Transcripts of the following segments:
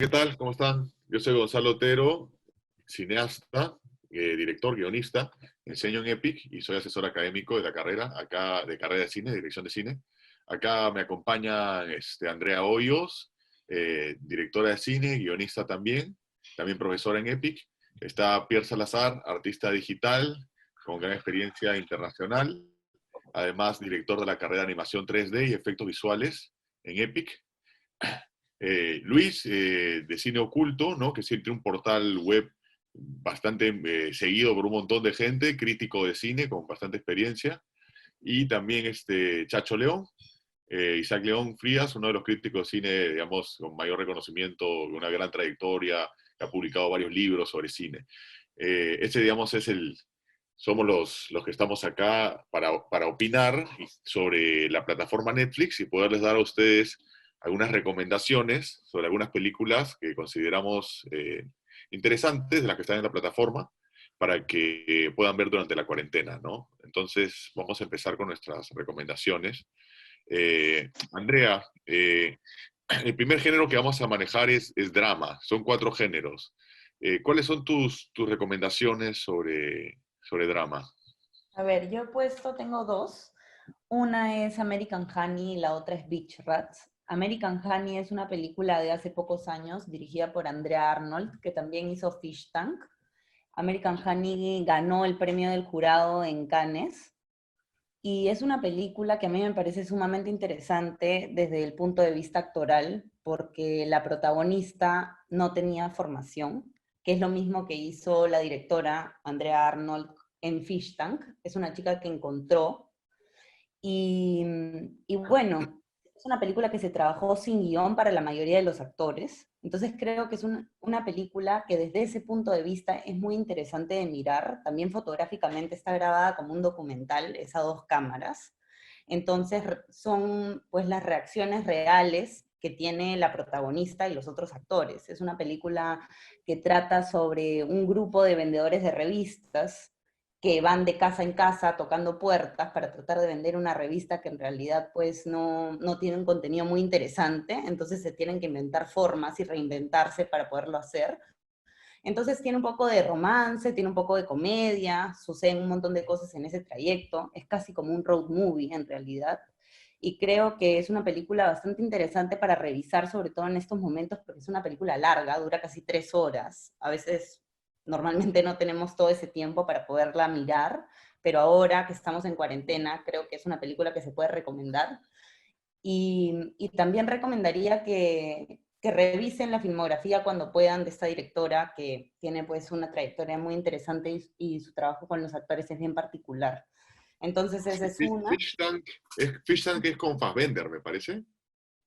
¿Qué tal? ¿Cómo están? Yo soy Gonzalo Otero, cineasta, director, guionista. Enseño en EPIC y soy asesor académico de la carrera, acá de carrera de cine, de dirección de cine. Acá me acompaña Andrea Hoyos, directora de cine, guionista también profesora en EPIC. Está Pierre Salazar, artista digital, con gran experiencia internacional. Además, director de la carrera de animación 3D y efectos visuales en EPIC. Luis, de Cine Oculto, ¿no? Que siempre un portal web bastante seguido por un montón de gente, crítico de cine con bastante experiencia. Y también Chacho León, Isaac León Frías, uno de los críticos de cine, digamos, con mayor reconocimiento, una gran trayectoria, que ha publicado varios libros sobre cine. Digamos, somos los que estamos acá para opinar sobre la plataforma Netflix y poderles dar a ustedes algunas recomendaciones sobre algunas películas que consideramos interesantes, de las que están en la plataforma, para que puedan ver durante la cuarentena, ¿no? Entonces, vamos a empezar con nuestras recomendaciones. Andrea, el primer género que vamos a manejar es drama. Son 4 géneros. ¿Cuáles son tus recomendaciones sobre drama? A ver, yo he puesto, tengo dos. Una es American Honey y la otra es Beach Rats. American Honey es una película de hace pocos años dirigida por Andrea Arnold, que también hizo Fish Tank. American Honey ganó el premio del jurado en Cannes y es una película que a mí me parece sumamente interesante desde el punto de vista actoral, porque la protagonista no tenía formación, que es lo mismo que hizo la directora Andrea Arnold en Fish Tank. Es una chica que encontró y, y bueno, es una película que se trabajó sin guión para la mayoría de los actores. Entonces creo que es una película que desde ese punto de vista es muy interesante de mirar. También fotográficamente está grabada como un documental, es a 2 cámaras. Entonces son pues las reacciones reales que tiene la protagonista y los otros actores. Es una película que trata sobre un grupo de vendedores de revistas que van de casa en casa tocando puertas para tratar de vender una revista que en realidad pues no tiene un contenido muy interesante, entonces se tienen que inventar formas y reinventarse para poderlo hacer. Entonces tiene un poco de romance, tiene un poco de comedia, suceden un montón de cosas en ese trayecto, es casi como un road movie en realidad. Y creo que es una película bastante interesante para revisar, sobre todo en estos momentos, porque es una película larga, dura casi 3 horas. A veces, normalmente no tenemos todo ese tiempo para poderla mirar, pero ahora que estamos en cuarentena, creo que es una película que se puede recomendar. Y también recomendaría que revisen la filmografía cuando puedan de esta directora, que tiene pues una trayectoria muy interesante y su trabajo con los actores es bien particular. Entonces esa Sí, es una. Fish Tank es con Fassbender, me parece.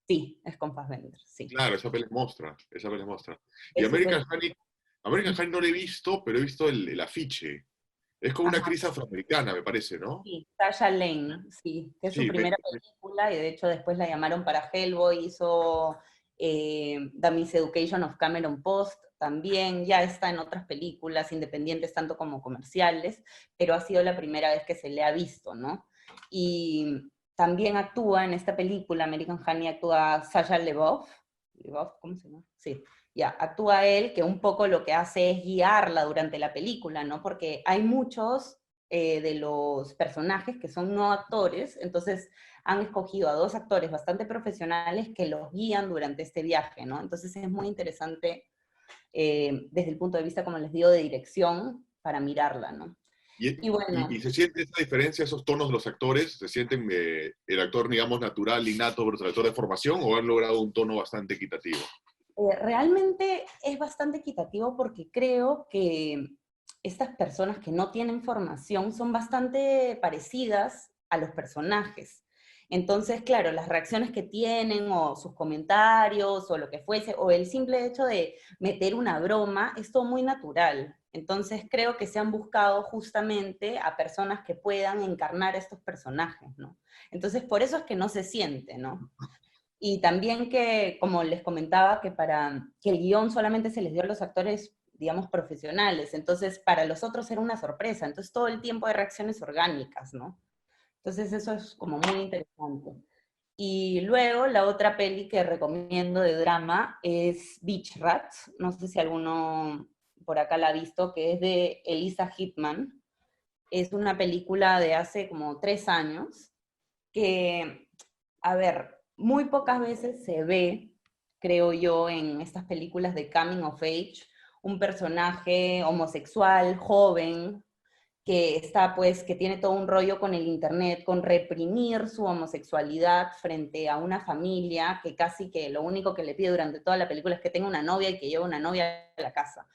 Sí, es con Fassbender, sí. Claro, esa peli es mostra, esa peli es mostra. Y Es súper... American Honey no la he visto, pero he visto el afiche. Es con una Ajá, actriz afroamericana, me parece, ¿no? sí, Tasha Lane, sí, que es su Sí, primera película y de hecho después la llamaron para Hellboy, hizo The Miseducation of Cameron Post, también ya está en otras películas independientes tanto como comerciales, pero ha sido la primera vez que se le ha visto, ¿no? Y también actúa en esta película, American Honey, actúa Sasha LeBoff, LeBoff, ¿cómo se llama? Sí, ya, actúa él, que un poco lo que hace es guiarla durante la película, ¿no? Porque hay muchos de los personajes que son no actores, entonces han escogido a 2 actores bastante profesionales que los guían durante este viaje, ¿no? Entonces es muy interesante desde el punto de vista, como les digo, de dirección para mirarla, ¿no? y, Y bueno, y se siente esa diferencia, esos tonos de los actores, se sienten el actor, digamos, natural, innato, versus el actor de formación, o han logrado un tono bastante equitativo. realmente es bastante equitativo porque creo que estas personas que no tienen formación son bastante parecidas a los personajes. Entonces, claro, las reacciones que tienen o sus comentarios o lo que fuese, o el simple hecho de meter una broma, es todo muy natural. Entonces, creo que se han buscado justamente a personas que puedan encarnar estos personajes, ¿no? Entonces, por eso es que no se siente, ¿no? Y también que, como les comentaba, que para que el guión solamente se les dio a los actores, digamos, profesionales. Entonces, para los otros era una sorpresa. Entonces, todo el tiempo hay reacciones orgánicas, ¿no? Entonces, eso es como muy interesante. Y luego la otra peli que recomiendo de drama es Beach Rats, no sé si alguno por acá la ha visto, que es de Elisa Hitman. Es una película de hace como 3 años que, a ver, muy pocas veces se ve, creo yo, en estas películas de Coming of Age, un personaje homosexual, joven, que está pues, que tiene todo un rollo con el internet, con reprimir su homosexualidad frente a una familia que casi que lo único que le pide durante toda la película es que tenga una novia y que lleve una novia a la casa.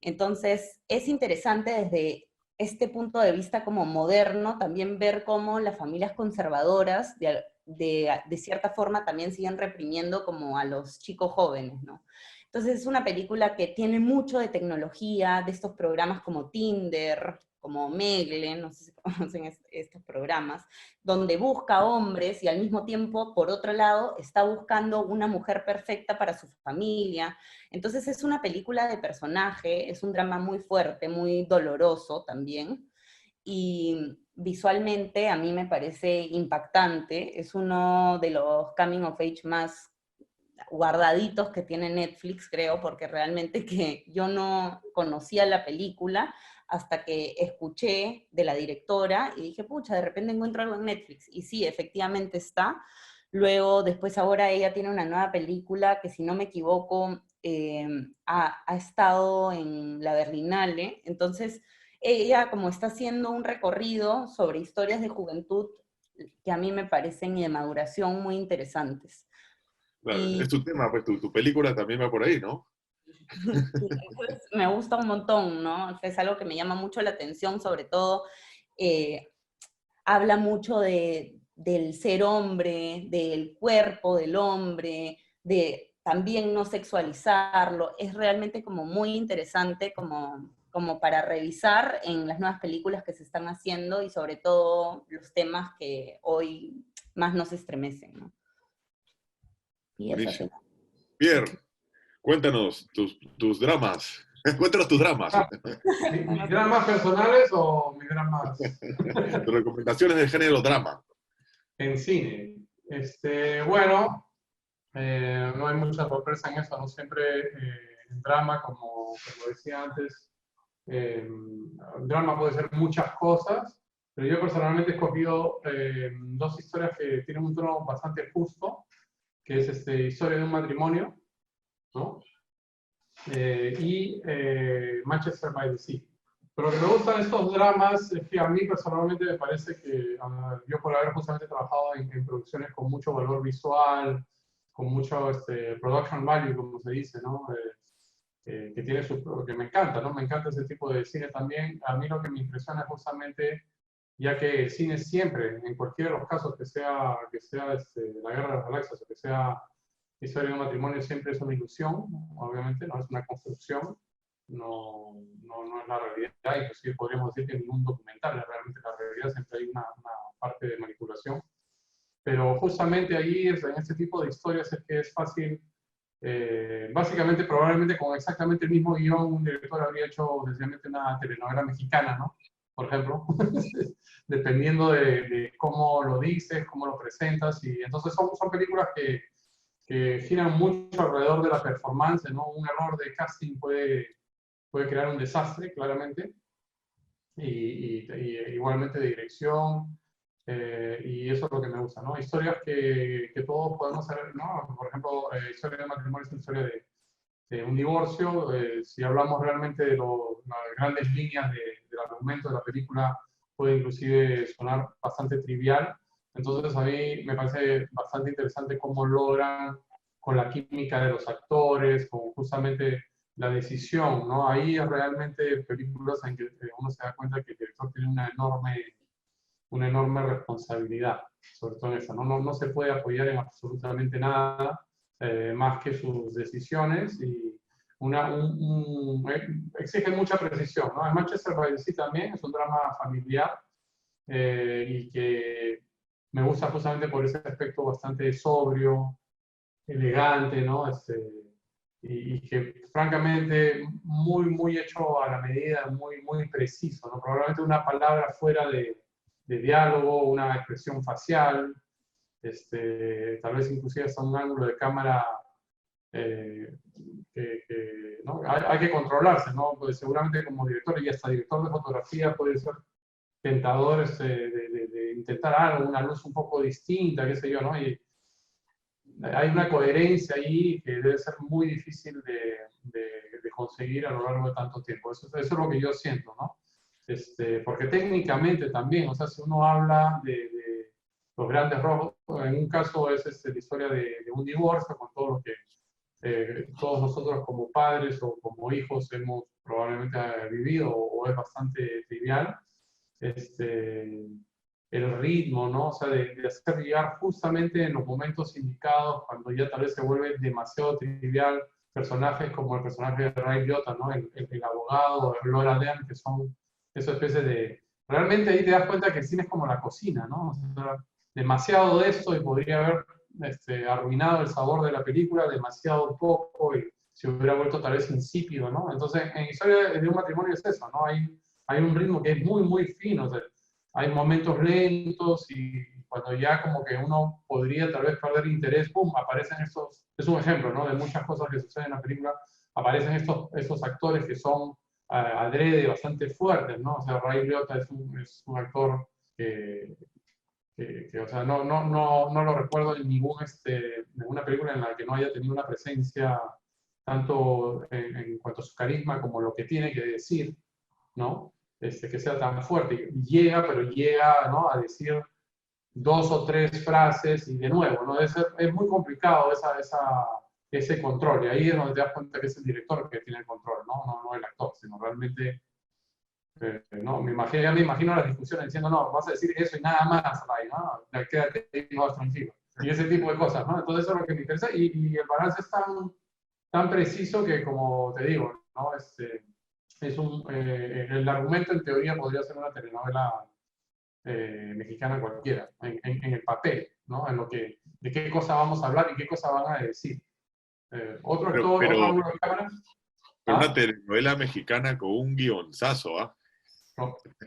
Entonces, es interesante desde este punto de vista como moderno también ver cómo las familias conservadoras de cierta forma también siguen reprimiendo como a los chicos jóvenes, ¿no? Entonces es una película que tiene mucho de tecnología, de estos programas como Tinder, como Megle, no sé si conocen estos programas, donde busca hombres y al mismo tiempo, por otro lado, está buscando una mujer perfecta para su familia. Entonces es una película de personaje, es un drama muy fuerte, muy doloroso también, y visualmente a mí me parece impactante, es uno de los coming of age más guardaditos que tiene Netflix, creo, porque realmente que yo no conocía la película hasta que escuché de la directora y dije, pucha, de repente encuentro algo en Netflix. Y sí, efectivamente está. Luego, después ahora ella tiene una nueva película que, si no me equivoco, ha estado en la Berlinale. Entonces, ella como está haciendo un recorrido sobre historias de juventud que a mí me parecen y de maduración muy interesantes. Claro, es Y tu tema, pues tu película también va por ahí, ¿no? entonces me gusta un montón, ¿no? Es algo que me llama mucho la atención, sobre todo eh, habla mucho del ser hombre, del cuerpo del hombre, de también no sexualizarlo. Es realmente como muy interesante como para revisar en las nuevas películas que se están haciendo y sobre todo los temas que hoy más nos estremecen, ¿no? Y eso Buenísimo. sería. Pierre, cuéntanos tus dramas. Cuéntanos tus dramas. Ah, ¿mis dramas personales o mis dramas Tus recomendaciones de género drama. en cine? Bueno, no hay mucha sorpresa en eso, no siempre en drama, como decía antes, drama puede ser muchas cosas, pero yo personalmente he escogido dos historias que tienen un tono bastante justo, que es Historia de un matrimonio, ¿no? Manchester by the Sea. Pero lo que me gustan de estos dramas es que a mí personalmente me parece que yo por haber justamente trabajado en producciones con mucho valor visual, con mucho production value, como se dice, ¿no? Que tiene que me encanta, ¿no? Me encanta ese tipo de cine también. A mí lo que me impresiona es justamente, ya que el cine siempre, en cualquiera de los casos, que sea La Guerra de las Galaxias o que sea Historia de un matrimonio, siempre es una ilusión, obviamente, no es una construcción, no es la realidad, inclusive podríamos decir que ningún documental es realmente la realidad, siempre hay una parte de manipulación. Pero justamente ahí, en este tipo de historias, es que es fácil, básicamente, probablemente con exactamente el mismo guión, un director habría hecho sencillamente una telenovela mexicana, ¿no? Por ejemplo, dependiendo de cómo lo dices, cómo lo presentas, y entonces son películas que giran mucho alrededor de la performance, ¿no? Un error de casting puede crear un desastre, claramente, y igualmente de dirección, y eso es lo que me gusta, ¿no? Historias que todos podemos saber, ¿no? Por ejemplo, Historia de matrimonio es una historia de un divorcio. Si hablamos realmente de las grandes líneas del argumento de la película, puede inclusive sonar bastante trivial. Entonces a mí me parece bastante interesante cómo logran, con la química de los actores, con justamente la decisión, ¿no? Ahí es realmente películas en que uno se da cuenta que el director tiene una enorme responsabilidad, sobre todo en esa, ¿no? No se puede apoyar en absolutamente nada más que sus decisiones, y exige mucha precisión, ¿no? En Manchester by the Sea también es un drama familiar, y que me gusta justamente por ese aspecto bastante sobrio, elegante, ¿no? Y que francamente muy hecho a la medida, muy preciso, ¿no? Probablemente una palabra fuera de diálogo, una expresión facial, tal vez inclusive hasta un ángulo de cámara ¿no? Hay que controlarse, ¿no? Pues seguramente como director y hasta director de fotografía puede ser tentador de intentar algo, una luz un poco distinta, qué sé yo, ¿no? Y hay una coherencia ahí que debe ser muy difícil de conseguir a lo largo de tanto tiempo. Eso es lo que yo siento, ¿no? Porque técnicamente también, o sea, si uno habla de los grandes rojos, en un caso es la historia de un divorcio con todo lo que todos nosotros como padres o como hijos hemos probablemente vivido o es bastante trivial. El ritmo, ¿no? O sea, de hacer llegar justamente en los momentos indicados, cuando ya tal vez se vuelve demasiado trivial, personajes como el personaje de Ray Liotta, ¿no? El abogado, Laura Dern, que son esa especie de... Realmente ahí te das cuenta que el cine es como la cocina, ¿no? O sea, demasiado de esto y podría haber arruinado el sabor de la película, demasiado poco y se hubiera vuelto tal vez insípido, ¿no? Entonces, en Historia de un matrimonio es eso, ¿no? Hay un ritmo que es muy, muy fino, o sea, hay momentos lentos y cuando ya como que uno podría tal vez perder interés, ¡pum!, aparecen estos, es un ejemplo, ¿no?, de muchas cosas que suceden en la película, aparecen estos actores que son adrede bastante fuertes, ¿no? O sea, Ray Liotta es un actor o sea, no lo recuerdo en ninguna película en la que no haya tenido una presencia tanto en cuanto a su carisma como lo que tiene que decir, ¿no? Que sea tan fuerte. Llega, pero llega, ¿no?, a decir 2 o 3 frases y de nuevo, ¿no? Es muy complicado ese control. Y ahí es donde te das cuenta que es el director que tiene el control, no el actor, sino realmente... no, ya me imagino las discusiones diciendo, no, vas a decir eso y nada más, Ray, ¿no? Ya, quédate más tranquilo. Y ese tipo de cosas, ¿no? Entonces eso es lo que me interesa y el balance es tan preciso que, como te digo, ¿no? El argumento en teoría podría ser una telenovela mexicana cualquiera, en el papel, ¿no? De qué cosa vamos a hablar y qué cosa van a decir. Otro actor, otro ángulo de cámara. Pero una telenovela mexicana con un guionzazo, ¿ah?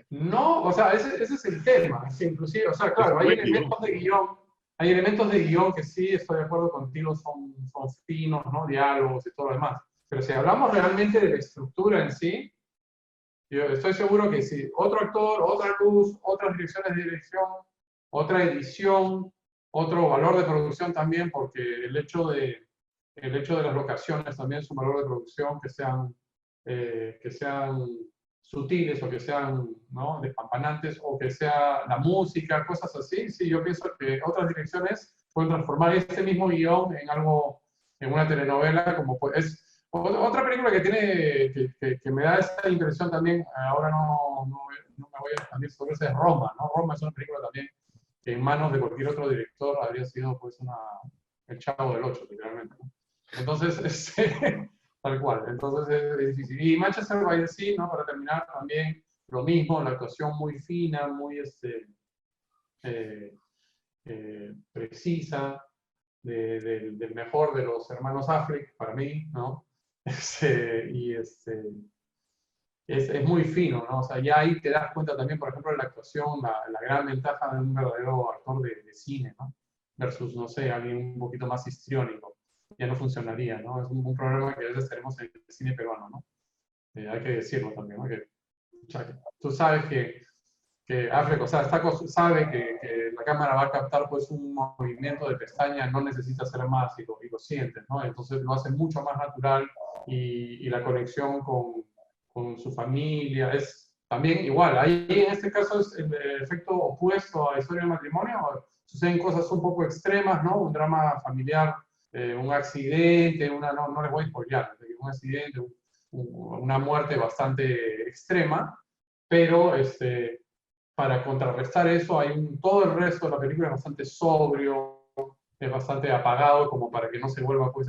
No, o sea, ese es el tema. Es que inclusive, o sea, claro, hay elementos de guión que sí, estoy de acuerdo contigo, son finos, ¿no? Diálogos y todo lo demás. Pero si hablamos realmente de la estructura en sí, yo estoy seguro que si otro actor, otra luz, otras direcciones de dirección, otra edición, otro valor de producción también, porque el hecho de las locaciones también es un valor de producción que sean sutiles o que sean, ¿no?, despampanantes o que sea la música, cosas así. Sí, yo pienso que otras direcciones pueden transformar este mismo guión en algo, en una telenovela, como es otra película que tiene, que me da esa impresión también, ahora no me voy a expandir sobre eso, es Roma, ¿no? Roma es una película también que en manos de cualquier otro director habría sido pues el Chavo del Ocho, literalmente, ¿no? Entonces, tal cual, entonces es difícil. Y Manchester by the Sea, ¿no?, para terminar, también lo mismo, la actuación muy fina, muy precisa, del mejor de los hermanos Affleck, para mí, ¿no? Es muy fino, ¿no? O sea, ya ahí te das cuenta también, por ejemplo, en la actuación, la gran ventaja de un verdadero actor de cine, ¿no? Versus, no sé, alguien un poquito más histriónico. Ya no funcionaría, ¿no? Es un problema que a veces tenemos en el cine peruano, ¿no? Hay que decirlo también, ¿no? O sea, que tú sabes que Affleck, o sea, sabe que la cámara va a captar pues un movimiento de pestaña, no necesita hacer más y lo sientes, ¿no? Entonces lo hace mucho más natural y la conexión con su familia es también igual. Ahí en este caso es el efecto opuesto a Historia del matrimonio. Suceden cosas un poco extremas, ¿no? Un drama familiar, un accidente, no les voy a spoilear, un accidente, una muerte bastante extrema, pero para contrarrestar eso, todo el resto de la película es bastante sobrio, es bastante apagado, como para que no se vuelva pues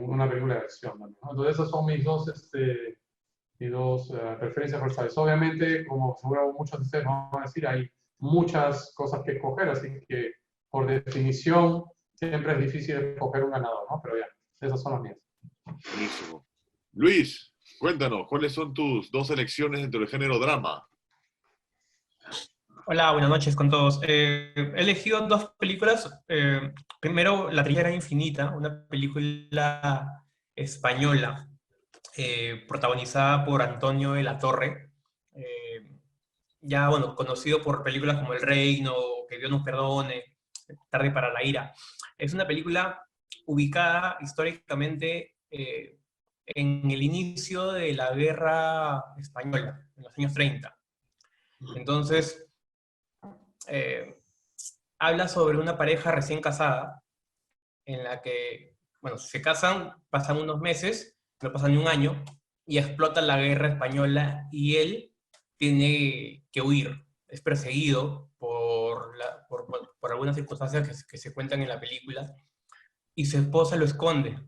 una película de acción, ¿no? Entonces esas son mis dos preferencias personales. Obviamente, como seguro muchos de ustedes van a decir, hay muchas cosas que escoger, así que por definición siempre es difícil escoger un ganador, ¿no? Pero ya, esas son las mías. Buenísimo. Luis, cuéntanos, ¿cuáles son tus 2 elecciones dentro del género drama? Hola, buenas noches con todos. He elegido dos películas. Primero, La Trinchera Infinita, una película española protagonizada por Antonio de la Torre. eh, ya, bueno, conocido por películas como El Reino, Que Dios nos perdone, Tarde para la ira. Es una película ubicada históricamente en el inicio de la Guerra Española, en los años 30. Entonces, eh, habla sobre una pareja recién casada, en la que, bueno, se casan, pasan unos meses, no pasan ni un año, y explota la guerra española y él tiene que huir. Es perseguido por algunas circunstancias que se cuentan en la película, y su esposa lo esconde.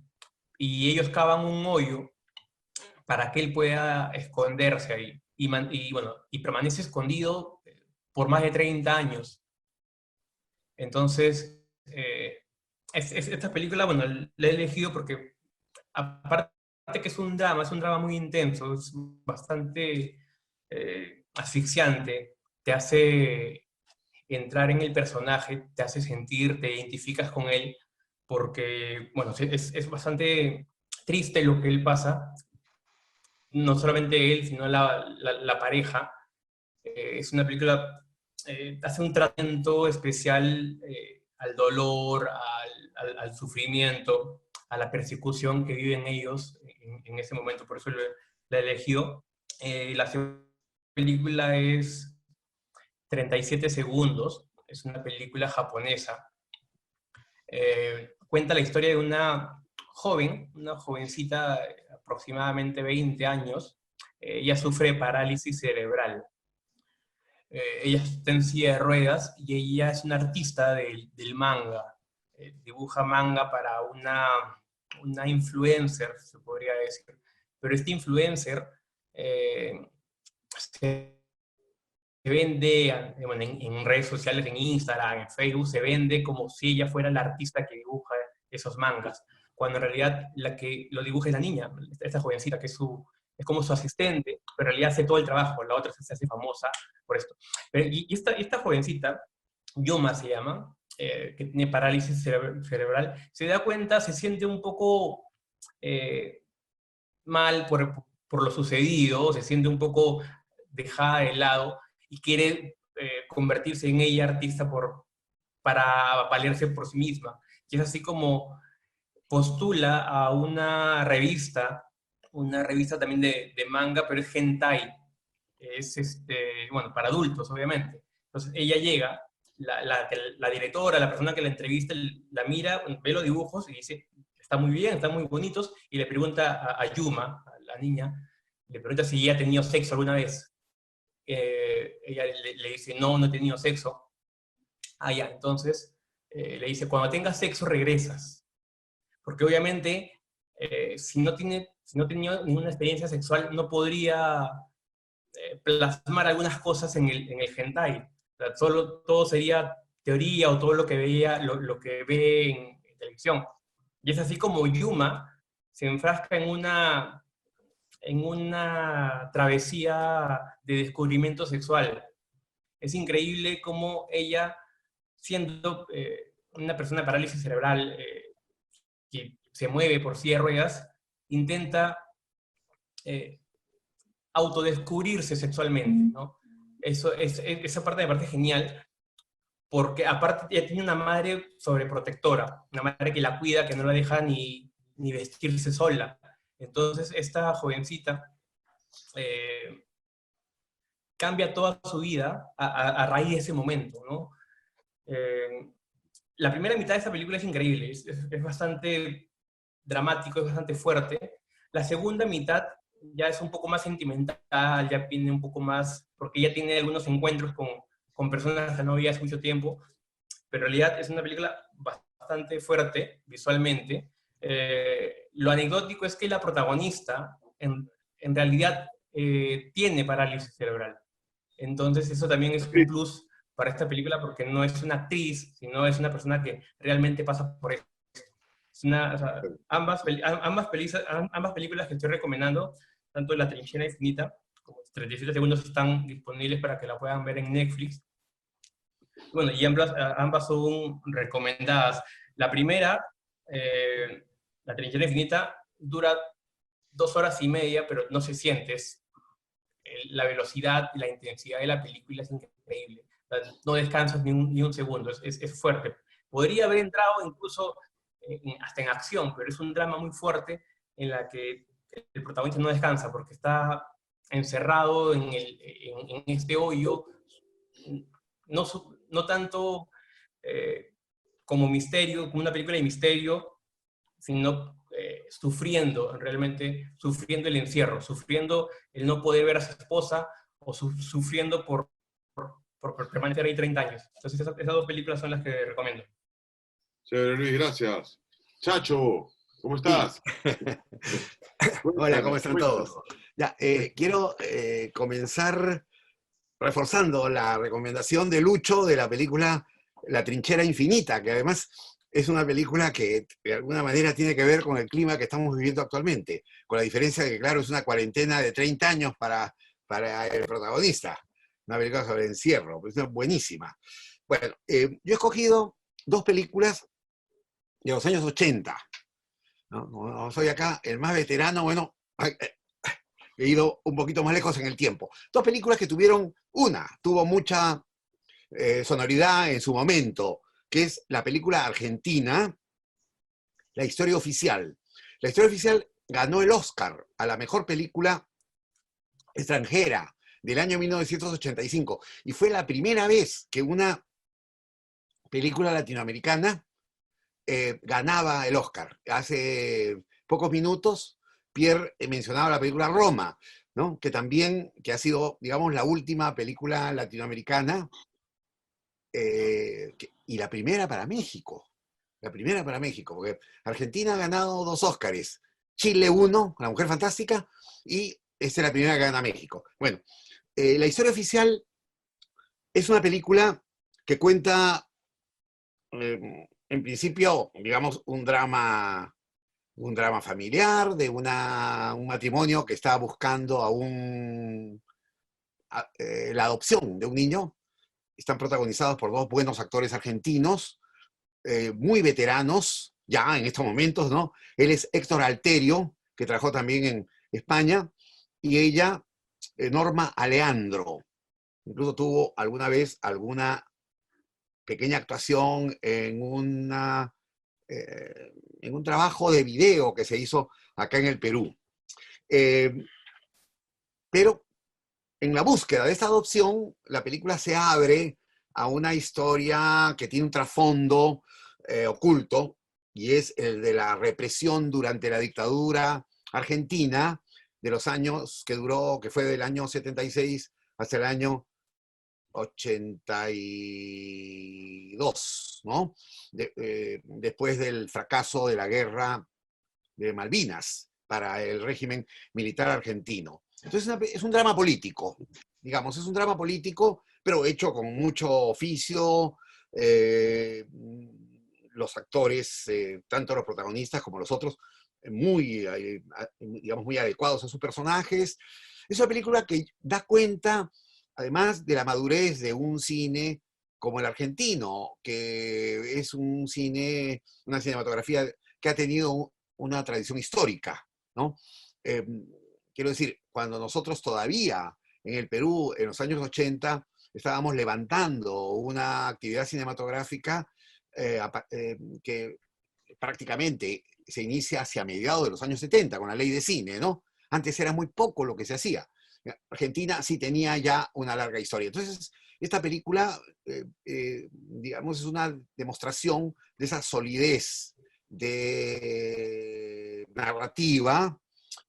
Y ellos cavan un hoyo para que él pueda esconderse ahí. Bueno, y permanece escondido por más de 30 años. Entonces, esta película, bueno, la he elegido porque, aparte que es un drama muy intenso, es bastante asfixiante, te hace entrar en el personaje, te hace sentir, te identificas con él, porque, bueno, es bastante triste lo que él pasa, no solamente él, sino la pareja. Es una película, hace un tratamiento especial al dolor, al sufrimiento, a la persecución que viven ellos en ese momento, por eso la eligió. La película es 37 segundos, es una película japonesa. Cuenta la historia de una jovencita de aproximadamente 20 años. Ella sufre parálisis cerebral. Ella está en silla de ruedas y ella es una artista del manga. Dibuja manga para una influencer, se podría decir. Pero este influencer eh, se vende bueno, en redes sociales, en Instagram, en Facebook, se vende como si ella fuera la artista que dibuja esos mangas, cuando en realidad la que lo dibuja es la niña, esta jovencita que es como su asistente, pero en realidad hace todo el trabajo, la otra se hace famosa por esto. Y esta jovencita, Yuma se llama, que tiene parálisis cerebral, se da cuenta, se siente un poco eh, mal por lo sucedido, se siente un poco dejada de lado y quiere convertirse en ella artista para valerse por sí misma. Y es así como postula a una revista también de manga, pero es hentai. Es, bueno, para adultos, obviamente. Entonces ella llega, la directora, la persona que la entrevista, la mira, ve los dibujos y dice, está muy bien, están muy bonitos, y le pregunta a Yuma, a la niña, le pregunta si ella ha tenido sexo alguna vez. Ella le dice, no, no he tenido sexo. Ah, ya, entonces le dice, cuando tengas sexo regresas. Porque obviamente, si no tenía ninguna experiencia sexual, no podría plasmar algunas cosas en el hentai. O sea, todo sería teoría o todo lo que veía, lo que ve en televisión. Y es así como Yuma se enfrasca en una travesía de descubrimiento sexual. Es increíble cómo ella, siendo una persona de parálisis cerebral que se mueve por silla de ruedas, intenta autodescubrirse sexualmente, ¿no? Esa parte me parece genial, porque aparte ella tiene una madre sobreprotectora, una madre que la cuida, que no la deja ni vestirse sola. Entonces esta jovencita eh, cambia toda su vida a raíz de ese momento, ¿no? Eh, la primera mitad de esta película es increíble, es bastante dramático, es bastante fuerte. La segunda mitad ya es un poco más sentimental, ya viene un poco más, porque ya tiene algunos encuentros con personas que no veía hace mucho tiempo, pero en realidad es una película bastante fuerte visualmente. Lo anecdótico es que la protagonista en realidad tiene parálisis cerebral. Entonces eso también es un plus para esta película porque no es una actriz, sino es una persona que realmente pasa por eso. O sea, ambas películas que estoy recomendando, tanto La Trinchera Infinita como 37 segundos, están disponibles para que la puedan ver en Netflix. Bueno, y ambas son recomendadas. La primera, La trinchera infinita, dura 2 horas y media, pero no se siente. La velocidad y la intensidad de la película es increíble. O sea, no descansas ni un segundo, es fuerte. Podría haber entrado incluso hasta en acción, pero es un drama muy fuerte en la que el protagonista no descansa porque está encerrado en este hoyo, no tanto como misterio, como una película de misterio, sino sufriendo, realmente sufriendo el encierro, sufriendo el no poder ver a su esposa o sufriendo por permanecer ahí 30 años. Entonces esas dos películas son las que recomiendo. Chévere, Luis, gracias. Chacho, ¿cómo Sí. estás? Hola, ¿cómo están todos? Ya, quiero comenzar reforzando la recomendación de Lucho de la película La trinchera infinita, que además es una película que de alguna manera tiene que ver con el clima que estamos viviendo actualmente, con la diferencia de que, claro, es una cuarentena de 30 años para el protagonista, una película sobre encierro, pues es buenísima. Bueno, yo he escogido dos películas de los años 80, ¿no? No soy acá el más veterano, bueno, he ido un poquito más lejos en el tiempo. Dos películas que tuvo mucha sonoridad en su momento, que es la película argentina, La historia oficial. La historia oficial ganó el Oscar a la mejor película extranjera del año 1985 y fue la primera vez que una película latinoamericana ganaba el Oscar. Hace pocos minutos Pierre mencionaba la película Roma, ¿no? Que ha sido, digamos, la última película latinoamericana y la primera para México. La primera para México, porque Argentina ha ganado 2 Óscares. Chile 1, La Mujer Fantástica, y esta es la primera que gana México. Bueno, La historia oficial es una película que cuenta, en principio, digamos, un drama familiar de un matrimonio que está buscando la adopción de un niño. Están protagonizados por 2 buenos actores argentinos, muy veteranos, ya en estos momentos, ¿no? Él es Héctor Alterio, que trabajó también en España, y ella, Norma Aleandro. Incluso tuvo alguna vez alguna pequeña actuación en un trabajo de video que se hizo acá en el Perú. Pero en la búsqueda de esta adopción, la película se abre a una historia que tiene un trasfondo oculto, y es el de la represión durante la dictadura argentina, de los años que fue del año 76 hasta el año 82, ¿no? Después del fracaso de la guerra de Malvinas para el régimen militar argentino. Entonces es un drama político, digamos, es un drama político, pero hecho con mucho oficio. Los actores, tanto los protagonistas como los otros, digamos, muy adecuados a sus personajes. Es una película que da cuenta, además, de la madurez de un cine como el argentino, que es una cinematografía que ha tenido una tradición histórica, ¿no? Quiero decir, cuando nosotros todavía en el Perú, en los años 80, estábamos levantando una actividad cinematográfica que prácticamente se inicia hacia mediados de los años 70 con la ley de cine, ¿no? Antes era muy poco lo que se hacía. Argentina sí tenía ya una larga historia. Entonces, esta película, digamos, es una demostración de esa solidez de narrativa,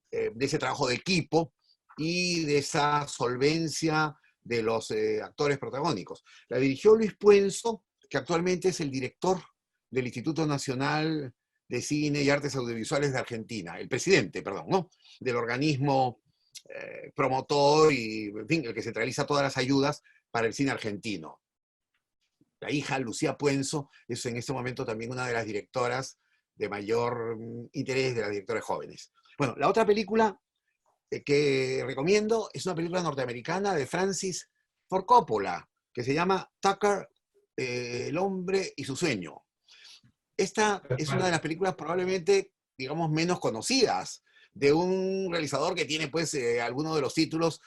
de ese trabajo de equipo y de esa solvencia de los actores protagónicos. La dirigió Luis Puenzo, que actualmente es el director del Instituto Nacional de Cine y Artes Audiovisuales de Argentina, el presidente, perdón, ¿no? Del organismo promotor y, en fin, el que centraliza todas las ayudas para el cine argentino. La hija, Lucía Puenzo, es en este momento también una de las directoras de mayor interés de las directoras jóvenes. Bueno, la otra película que recomiendo es una película norteamericana de Francis Ford Coppola, que se llama Tucker El hombre y su sueño. Esta es una de las películas probablemente, digamos, menos conocidas de un realizador que tiene, pues, algunos de los títulos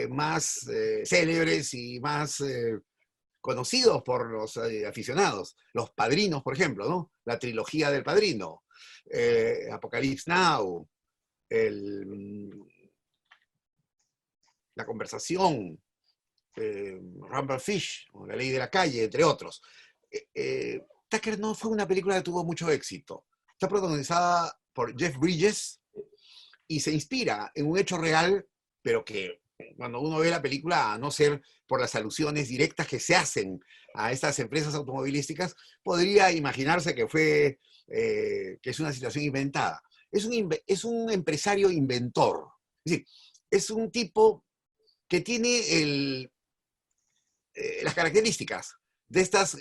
más célebres y más conocidos por los aficionados. Los Padrinos, por ejemplo, ¿no? La trilogía del Padrino, Apocalypse Now, La Conversación, Rumble Fish, o La Ley de la Calle, entre otros. Tucker no fue una película que tuvo mucho éxito. Está protagonizada por Jeff Bridges y se inspira en un hecho real, pero que cuando uno ve la película, a no ser por las alusiones directas que se hacen a estas empresas automovilísticas, podría imaginarse que que es una situación inventada. Es un empresario inventor. Es decir, es un tipo que tiene las características de estas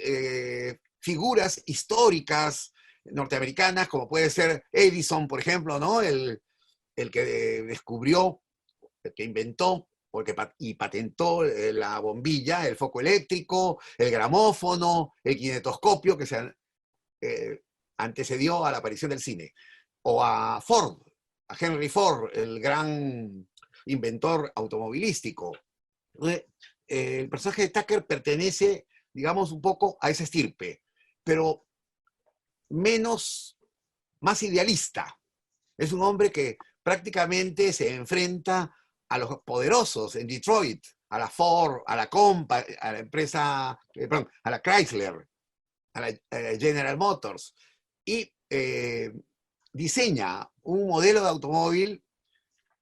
figuras históricas norteamericanas, como puede ser Edison, por ejemplo, ¿no? El que descubrió, el que inventó y patentó la bombilla, el foco eléctrico, el gramófono, el kinetoscopio, que se antecedió a la aparición del cine. O a Ford, a Henry Ford, el gran inventor automovilístico. El personaje de Tucker pertenece, digamos, un poco a esa estirpe, pero más idealista. Es un hombre que prácticamente se enfrenta a los poderosos en Detroit, a la Ford, a la a la empresa, perdón, a la Chrysler, a la General Motors, y diseña un modelo de automóvil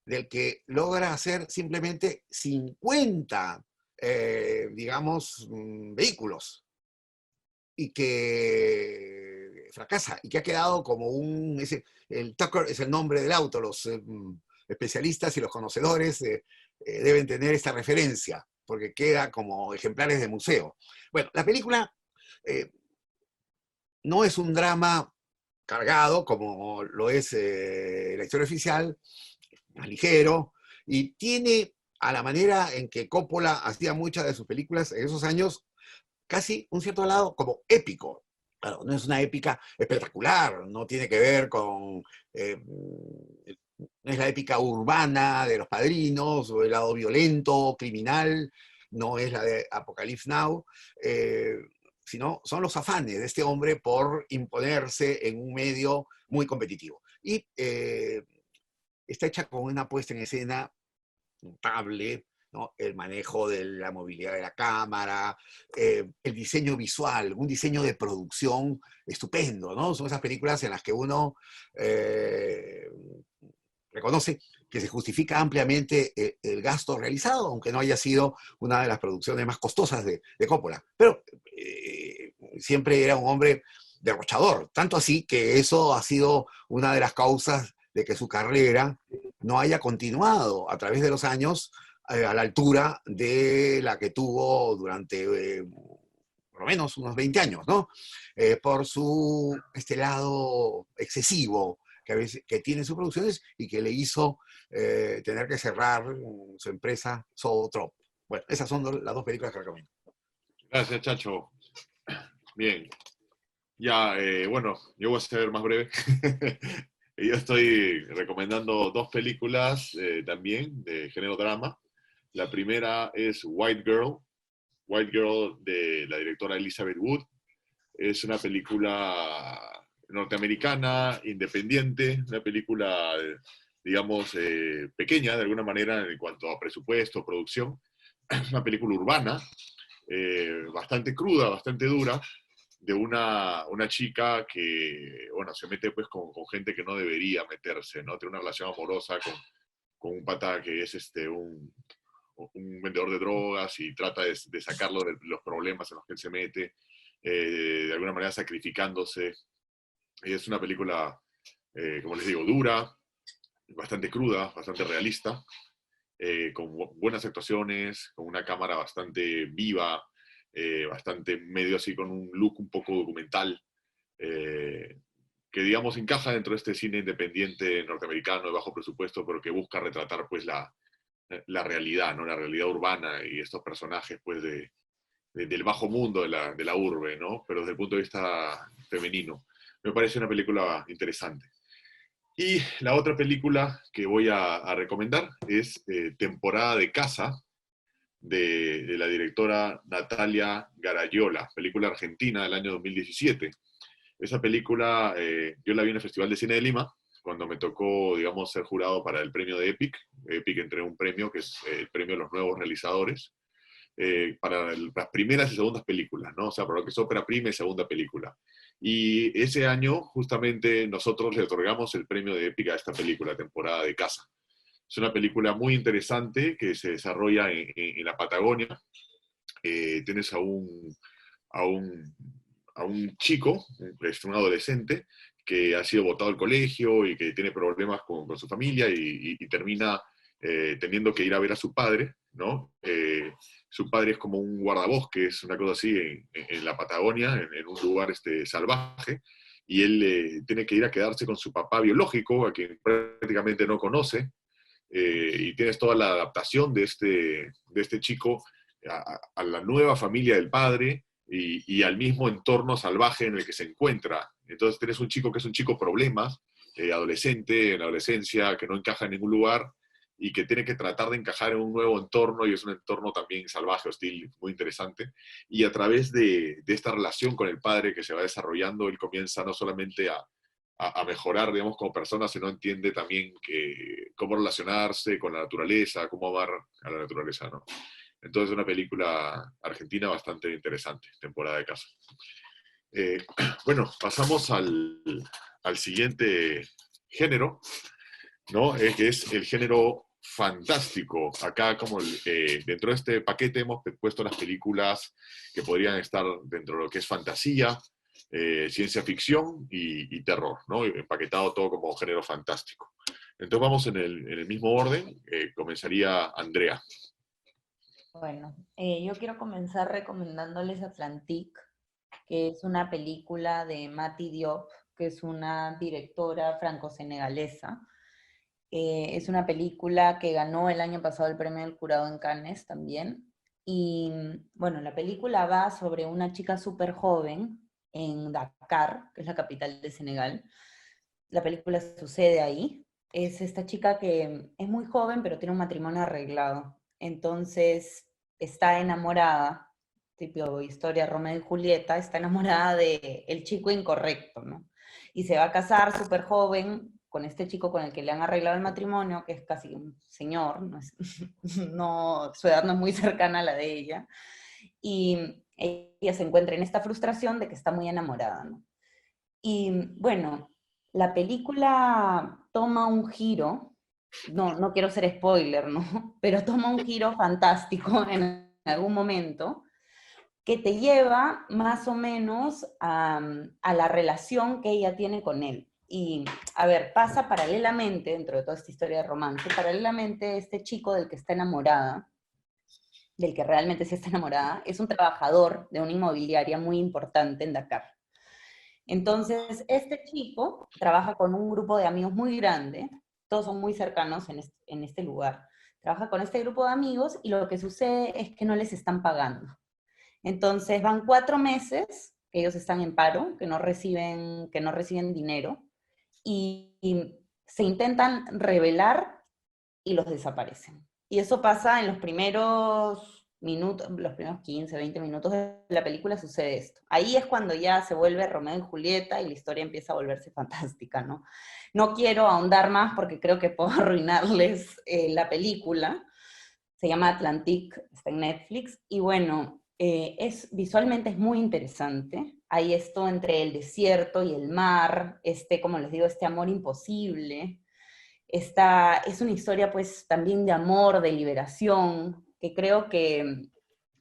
del que logra hacer simplemente 50, digamos, vehículos, y que fracasa, y que ha quedado como el Tucker es el nombre del auto, los especialistas y los conocedores deben tener esta referencia, porque queda como ejemplares de museo. Bueno, la película no es un drama cargado, como lo es la historia oficial, más ligero, y tiene, a la manera en que Coppola hacía muchas de sus películas en esos años, casi un cierto lado como épico. Claro, no es una épica espectacular, no tiene que ver con... no es la épica urbana de Los Padrinos, o el lado violento, criminal, no es la de Apocalypse Now, sino son los afanes de este hombre por imponerse en un medio muy competitivo. Y está hecha con una puesta en escena notable, ¿no? El manejo de la movilidad de la cámara, el diseño visual, un diseño de producción estupendo, ¿no? Son esas películas en las que uno reconoce que se justifica ampliamente el gasto realizado, aunque no haya sido una de las producciones más costosas de Coppola. Pero siempre era un hombre derrochador, tanto así que eso ha sido una de las causas de que su carrera no haya continuado a través de los años a la altura de la que tuvo durante por lo menos unos 20 años, ¿no? Por este lado excesivo que tiene sus producciones y que le hizo tener que cerrar su empresa Zoetrope. Bueno, esas son las dos películas que recomiendo. Gracias, Chacho. Bien. Ya, bueno, yo voy a ser más breve. Yo estoy recomendando dos películas también de género drama. La primera es White Girl de la directora Elizabeth Wood. Es una película norteamericana, independiente, una película, digamos, pequeña de alguna manera en cuanto a presupuesto, producción. Es una película urbana, bastante cruda, bastante dura, de una chica que, bueno, se mete pues con gente que no debería meterse, ¿no? Tiene una relación amorosa con un pata que es un vendedor de drogas y trata de sacarlo de los problemas en los que él se mete, de alguna manera sacrificándose. Y es una película, como les digo, dura, bastante cruda, bastante realista, con buenas actuaciones, con una cámara bastante viva, bastante medio así con un look un poco documental, que digamos encaja dentro de este cine independiente norteamericano de bajo presupuesto, pero que busca retratar pues la realidad, ¿no? La realidad urbana y estos personajes pues del bajo mundo de la urbe, ¿no? Pero desde el punto de vista femenino. Me parece una película interesante. Y la otra película que voy a recomendar es Temporada de Casa, de la directora Natalia Garayola, película argentina del año 2017. Esa película yo la vi en el Festival de Cine de Lima, cuando me tocó, digamos, ser jurado para el premio de EPIC. EPIC entregó un premio que es el premio a los nuevos realizadores, para las primeras y segundas películas, ¿no? O sea, para lo que es ópera prima y segunda película. Y ese año, justamente, nosotros le otorgamos el premio de EPIC a esta película, Temporada de Casa. Es una película muy interesante que se desarrolla en la Patagonia. Tienes a un chico, un adolescente, que ha sido botado del colegio y que tiene problemas con su familia y termina teniendo que ir a ver a su padre, ¿no? Su padre es como un guardabosques, una cosa así, en la Patagonia, en un lugar salvaje, y él tiene que ir a quedarse con su papá biológico, a quien prácticamente no conoce, y tienes toda la adaptación de este chico a la nueva familia del padre y al mismo entorno salvaje en el que se encuentra. Entonces tienes un chico que es un chico problemas, adolescente, en la adolescencia, que no encaja en ningún lugar y que tiene que tratar de encajar en un nuevo entorno, y es un entorno también salvaje, hostil, muy interesante. Y a través de esta relación con el padre que se va desarrollando, él comienza no solamente a mejorar, digamos, como persona, sino entiende también cómo relacionarse con la naturaleza, cómo amar a la naturaleza, ¿no? Entonces es una película argentina bastante interesante, Temporada de Casa. Bueno, pasamos al siguiente género, ¿no? Que es el género fantástico. Acá, como dentro de este paquete, hemos puesto las películas que podrían estar dentro de lo que es fantasía, ciencia ficción y terror, ¿no? Empaquetado todo como género fantástico. Entonces vamos en el mismo orden. Comenzaría Andrea. Bueno, yo quiero comenzar recomendándoles Atlantique, que es una película de Mati Diop, que es una directora franco-senegalesa. Es una película que ganó el año pasado el premio del jurado en Cannes también. Y bueno, la película va sobre una chica súper joven en Dakar, que es la capital de Senegal. La película sucede ahí. Es esta chica que es muy joven, pero tiene un matrimonio arreglado. Entonces está enamorada, tipo historia Romeo y Julieta, está enamorada del chico incorrecto, ¿no? Y se va a casar súper joven con este chico con el que le han arreglado el matrimonio, que es casi un señor, no, su edad no es muy cercana a la de ella, y ella se encuentra en esta frustración de que está muy enamorada, ¿no? Y bueno, la película toma un giro, no quiero ser spoiler, ¿no? Pero toma un giro fantástico en algún momento, que te lleva más o menos a la relación que ella tiene con él. Y, a ver, pasa paralelamente, dentro de toda esta historia de romance, paralelamente este chico del que está enamorada, del que realmente sí está enamorada, es un trabajador de una inmobiliaria muy importante en Dakar. Entonces, este chico trabaja con un grupo de amigos muy grande, todos son muy cercanos en este lugar. Trabaja con este grupo de amigos y lo que sucede es que no les están pagando. Entonces van 4 meses que ellos están en paro, que no reciben dinero, y se intentan rebelar y los desaparecen. Y eso pasa en los primeros minutos, los primeros 15, 20 minutos de la película sucede esto. Ahí es cuando ya se vuelve Romeo y Julieta y la historia empieza a volverse fantástica, ¿no? No quiero ahondar más porque creo que puedo arruinarles la película. Se llama Atlantique, está en Netflix, y bueno, visualmente es muy interesante. Hay esto entre el desierto y el mar, como les digo, este amor imposible. Es una historia pues también de amor, de liberación, que creo que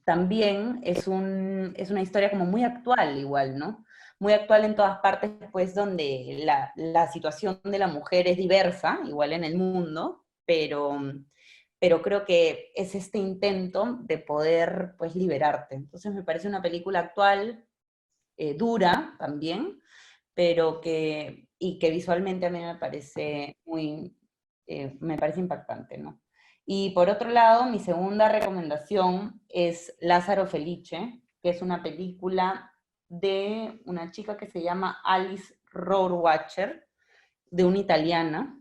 también es una historia como muy actual igual, ¿no? Muy actual en todas partes, pues donde la situación de la mujer es diversa, igual en el mundo, pero creo que es este intento de poder pues liberarte. Entonces me parece una película actual, dura también, y que visualmente a mí me parece impactante, ¿no? Y por otro lado, mi segunda recomendación es Lázaro Felice, que es una película de una chica que se llama Alice Rohrwacher, de una italiana.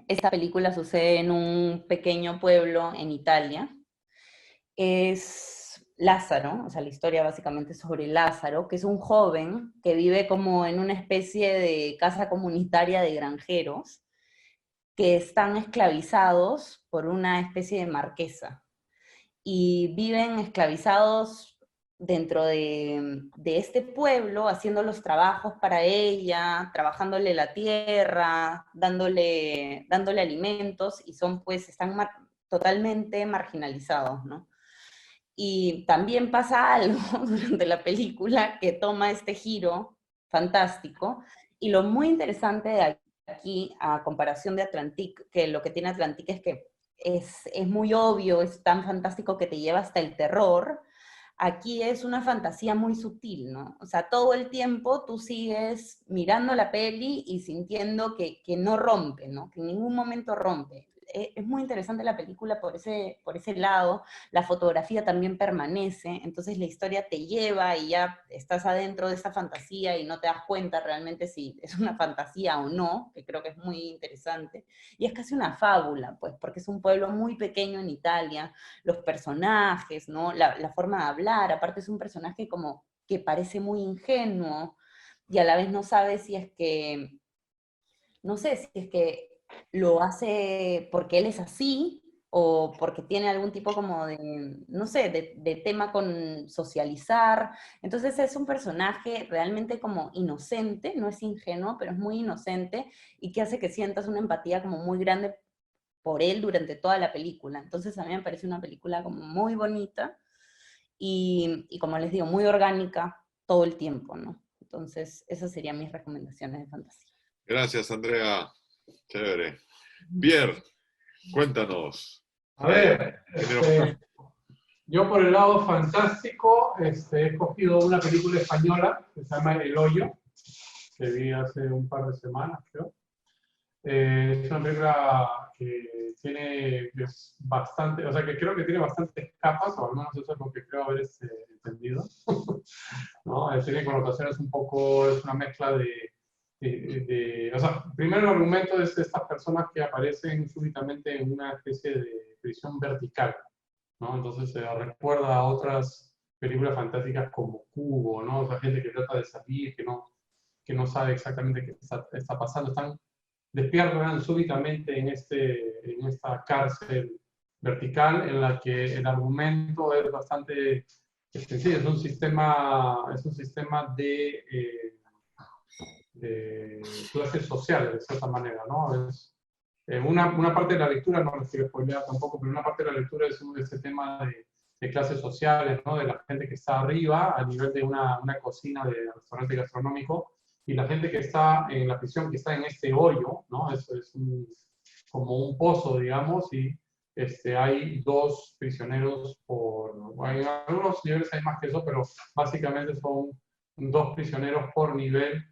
Esta película sucede en un pequeño pueblo en Italia. Es Lázaro, o sea, la historia básicamente es sobre Lázaro, que es un joven que vive como en una especie de casa comunitaria de granjeros que están esclavizados por una especie de marquesa. Y viven esclavizados dentro de este pueblo, haciendo los trabajos para ella, trabajándole la tierra, dándole alimentos, y pues están totalmente marginalizados, ¿no? Y también pasa algo durante la película que toma este giro fantástico, y lo muy interesante de aquí, a comparación de Atlantique, que lo que tiene Atlantique es que es muy obvio, es tan fantástico que te lleva hasta el terror. Aquí es una fantasía muy sutil, ¿no? O sea, todo el tiempo tú sigues mirando la peli y sintiendo que no rompe, ¿no? Que en ningún momento rompe. Es muy interesante la película por ese lado. La fotografía también permanece, entonces la historia te lleva y ya estás adentro de esa fantasía y no te das cuenta realmente si es una fantasía o no, que creo que es muy interesante. Y es casi una fábula, pues, porque es un pueblo muy pequeño en Italia, los personajes, ¿no? La forma de hablar, aparte es un personaje como que parece muy ingenuo y a la vez no sabe si es que, no sé, si es que lo hace porque él es así o porque tiene algún tipo como de, no sé, de tema con socializar. Entonces es un personaje realmente como inocente, no es ingenuo, pero es muy inocente y que hace que sientas una empatía como muy grande por él durante toda la película. Entonces a mí me parece una película como muy bonita y como les digo, muy orgánica todo el tiempo, ¿no? Entonces esas serían mis recomendaciones de fantasía. Gracias, Andrea. Chévere. Pierre, cuéntanos. A ver, yo por el lado fantástico he escogido una película española que se llama El Hoyo, que vi hace un par de semanas, creo. Es una película que tiene bastante, o sea, que creo que tiene bastantes capas, o al menos eso es lo que creo haber entendido. ¿No? Tiene connotaciones un poco, es una mezcla o sea, primero el argumento es de estas personas que aparecen súbitamente en una especie de prisión vertical, ¿no? Entonces recuerda a otras películas fantásticas como Cubo, ¿no? O sea, gente que trata de salir, que no sabe exactamente qué está pasando, despiertan súbitamente en esta cárcel vertical en la que el argumento es bastante sencillo, es un sistema de clases sociales, de cierta manera, ¿no? Es, una parte de la lectura, no les quiero spoilear tampoco, pero una parte de la lectura es ese tema de clases sociales, ¿no? De la gente que está arriba, a nivel de una cocina de restaurante gastronómico, y la gente que está en la prisión, que está en este hoyo, ¿no? Es como un pozo, digamos, y hay dos prisioneros bueno, en algunos niveles hay más que eso, pero básicamente son dos prisioneros por nivel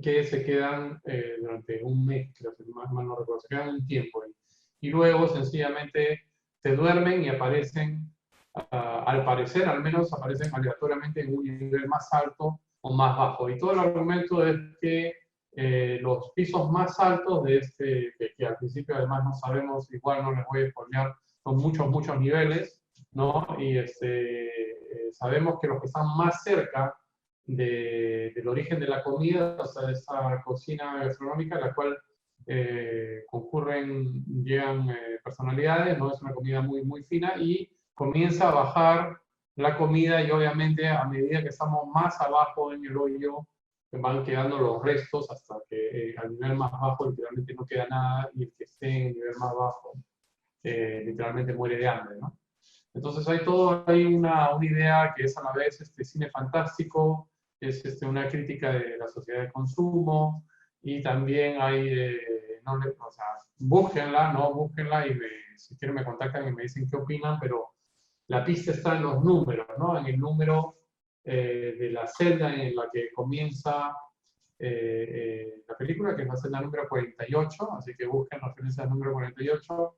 que se quedan durante un mes, creo que más no recuerdo, se quedan un tiempo ahí. Y luego sencillamente se duermen y aparecen, al parecer al menos, aparecen aleatoriamente en un nivel más alto o más bajo. Y todo el argumento es que los pisos más altos de que al principio además no sabemos, igual no les voy a spoilear, son muchos niveles, ¿no? Y sabemos que los que están más cerca del origen de la comida, o sea, de esa cocina gastronómica, en la cual llegan personalidades, ¿no? Es una comida muy fina y comienza a bajar la comida y obviamente a medida que estamos más abajo en el hoyo van quedando los restos hasta que al nivel más bajo literalmente no queda nada y el que esté en el nivel más bajo literalmente muere de hambre, ¿no? Entonces hay una idea que es a la vez cine fantástico, es una crítica de la sociedad de consumo y también hay, o sea, búsquenla y si quieren me contactan y me dicen qué opinan, pero la pista está en los números, ¿no? En el número de la celda en la que comienza la película, que es la celda número 48, así que busquen referencia al número 48.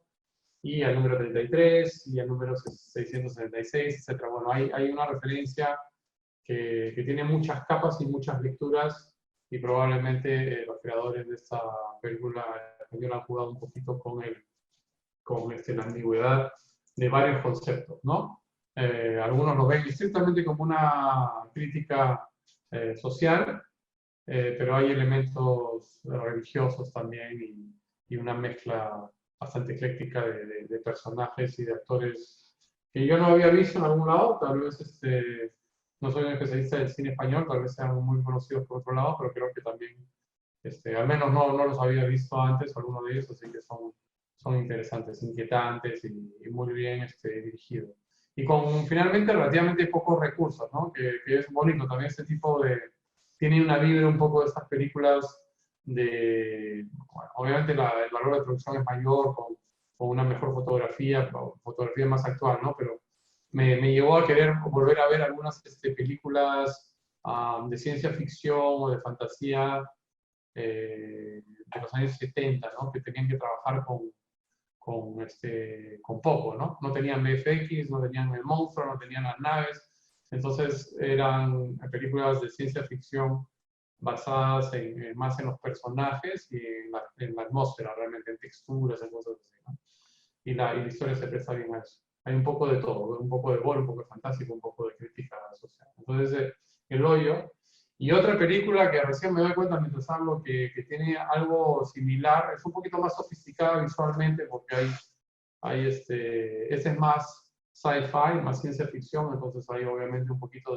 y al número 33, y al número 666, etc. Bueno, hay una referencia que tiene muchas capas y muchas lecturas, y probablemente los creadores de esta película española han jugado un poquito con la ambigüedad de varios conceptos, ¿no? Algunos lo ven estrictamente como una crítica social, pero hay elementos religiosos también y una mezcla bastante ecléctica de personajes y de actores que yo no había visto en algún lado. Tal vez no soy un especialista del cine español, tal vez sean muy conocidos por otro lado, pero creo que también, al menos no los había visto antes, algunos de ellos, así que son interesantes, inquietantes y muy bien dirigidos. Y con finalmente relativamente pocos recursos, ¿no? Que es bonito también este tipo de... Tiene una vibra un poco de estas películas de... Bueno, obviamente el valor de producción es mayor, con una mejor fotografía más actual, ¿no? Pero me llevó a querer volver a ver algunas películas de ciencia ficción o de fantasía de los años 70, ¿no? Que tenían que trabajar con poco, ¿no? No tenían VFX, no tenían el monstruo, no tenían las naves. Entonces eran películas de ciencia ficción basadas más en los personajes y en la atmósfera, realmente, en texturas, en cosas así, ¿no? Y la historia se presta bien a eso. Hay un poco de todo, un poco de gore, un poco de fantástico, un poco de crítica social. Entonces, El Hoyo. Y otra película que recién me doy cuenta mientras hablo que tiene algo similar, es un poquito más sofisticada visualmente porque este es más sci-fi, más ciencia ficción, entonces hay obviamente un poquito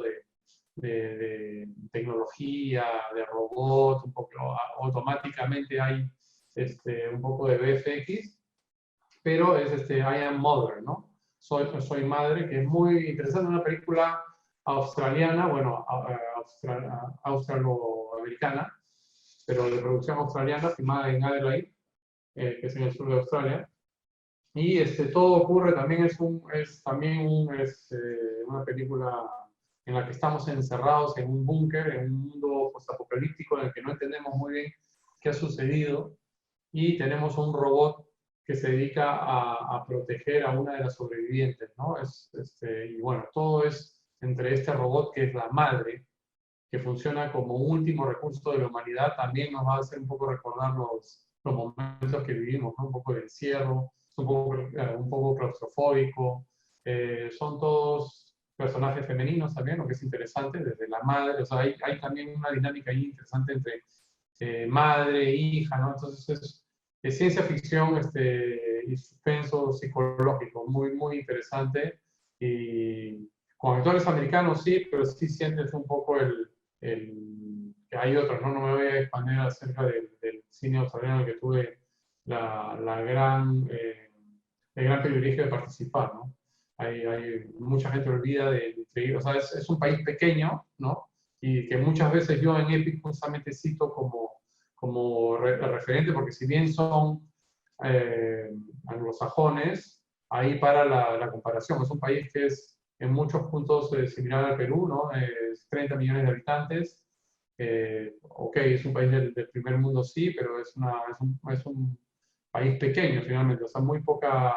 de tecnología, de robot, un poco automáticamente hay un poco de VFX, pero es I Am Mother, ¿no? Soy madre, que es muy interesante, una película australiana, bueno, australoamericana, pero de producción australiana, filmada en Adelaide, que es en el sur de Australia. Y todo ocurre, también es una película en la que estamos encerrados en un búnker, en un mundo postapocalíptico en el que no entendemos muy bien qué ha sucedido, y tenemos un robot que se dedica a proteger a una de las sobrevivientes, ¿no? Y bueno, todo es entre este robot que es la madre, que funciona como un último recurso de la humanidad, también nos va a hacer un poco recordar los momentos que vivimos, ¿no? Un poco de encierro, un poco claustrofóbico, son todos personajes femeninos también, lo que es interesante, desde la madre, o sea, hay también una dinámica ahí interesante entre madre e hija, ¿no? Entonces es ciencia ficción y suspenso psicológico, muy, muy interesante, y con actores americanos sí, pero sí sientes un poco que hay otros, ¿no? No me voy a expandir acerca del cine australiano que tuve el gran privilegio de participar, ¿no? Mucha gente olvida o sea, es un país pequeño, ¿no? Y que muchas veces yo en Epic justamente cito como referente, porque si bien son anglosajones, ahí para la comparación. Es un país que es en muchos puntos similar al Perú, ¿no? Es 30 millones de habitantes. Ok, es un país del primer mundo, sí, pero es un país pequeño finalmente, o sea, muy poca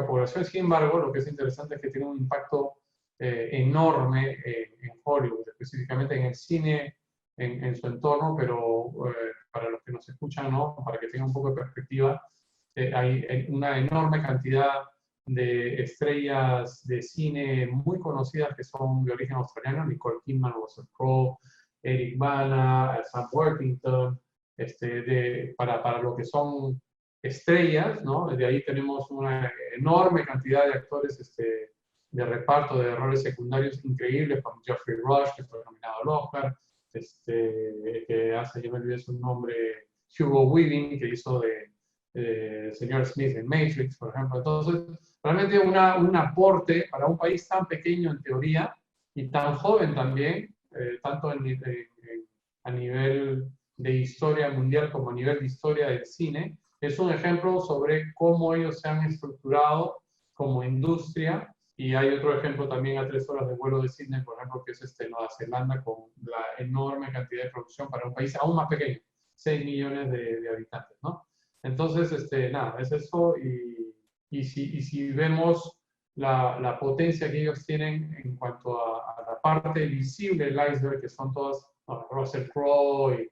población. Sin embargo, lo que es interesante es que tiene un impacto enorme en Hollywood, específicamente en el cine, en su entorno, pero para los que nos escuchan, ¿no? Para que tengan un poco de perspectiva, hay una enorme cantidad de estrellas de cine muy conocidas que son de origen australiano: Nicole Kidman, Russell Crowe, Eric Bana, Sam Worthington, para lo que son estrellas, ¿no? De ahí tenemos una enorme cantidad de actores de reparto, de roles secundarios increíbles, como Geoffrey Rush, que fue nominado al Oscar, que hace, yo me olvidé su nombre, Hugo Weaving, que hizo de señor Smith en Matrix, por ejemplo. Entonces, realmente un aporte para un país tan pequeño en teoría y tan joven también, tanto a nivel de historia mundial como a nivel de historia del cine. Es un ejemplo sobre cómo ellos se han estructurado como industria, y hay otro ejemplo también a 3 horas de vuelo de Sydney, por ejemplo, que es Nueva Zelanda, con la enorme cantidad de producción para un país aún más pequeño, 6 millones de habitantes, ¿no? Entonces, nada, es eso. Y si vemos la potencia que ellos tienen en cuanto a la parte visible del iceberg, que son todas Russell Crowe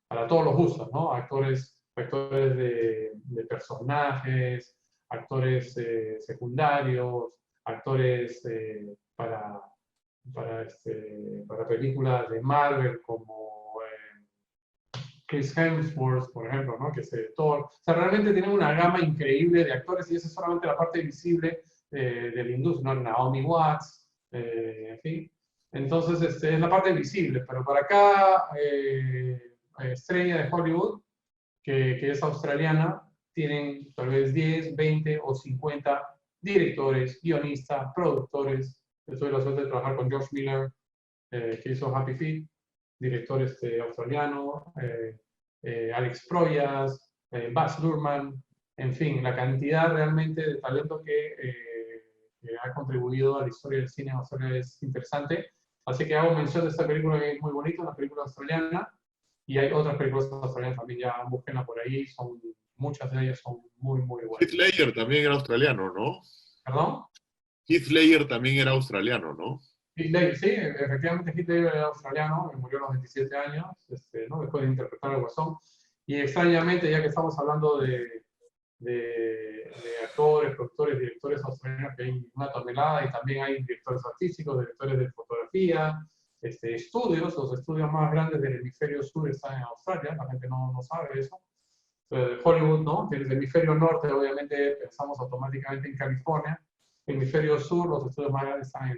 para todos los gustos, ¿no? Actores de personajes, actores secundarios, actores para películas de Marvel como Chris Hemsworth, por ejemplo, ¿no? Que es Thor. O sea, realmente tienen una gama increíble de actores y esa es solamente la parte visible de la industria, ¿no? Naomi Watts, en fin. Entonces, es la parte visible, pero para cada estrella de Hollywood, que es australiana, tienen tal vez 10, 20 o 50 directores, guionistas, productores. Yo tuve la suerte de trabajar con George Miller, que hizo Happy Feet, director australiano, Alex Proyas, Baz Luhrmann, en fin, la cantidad realmente de talento que ha contribuido a la historia del cine en Australia es interesante. Así que hago mención de esta película que es muy bonita, una película australiana, y hay otras películas australianas también, ya búsquenla por ahí, muchas de ellas son muy, muy buenas. Heath Ledger también era australiano, ¿no? ¿Perdón? Heath Ledger también era australiano, ¿no? Heath Ledger, sí, efectivamente Heath Ledger era australiano, murió a los 27 años, ¿no? Después de interpretar al Guasón. Y extrañamente, ya que estamos hablando de actores, productores, directores australianos, que hay una tonelada, y también hay directores artísticos, directores de fotografía, estudios, los estudios más grandes del hemisferio sur están en Australia, la gente no sabe eso. Hollywood, ¿no? Tienes el hemisferio norte, obviamente pensamos automáticamente en California. El hemisferio sur, los estudios más grandes están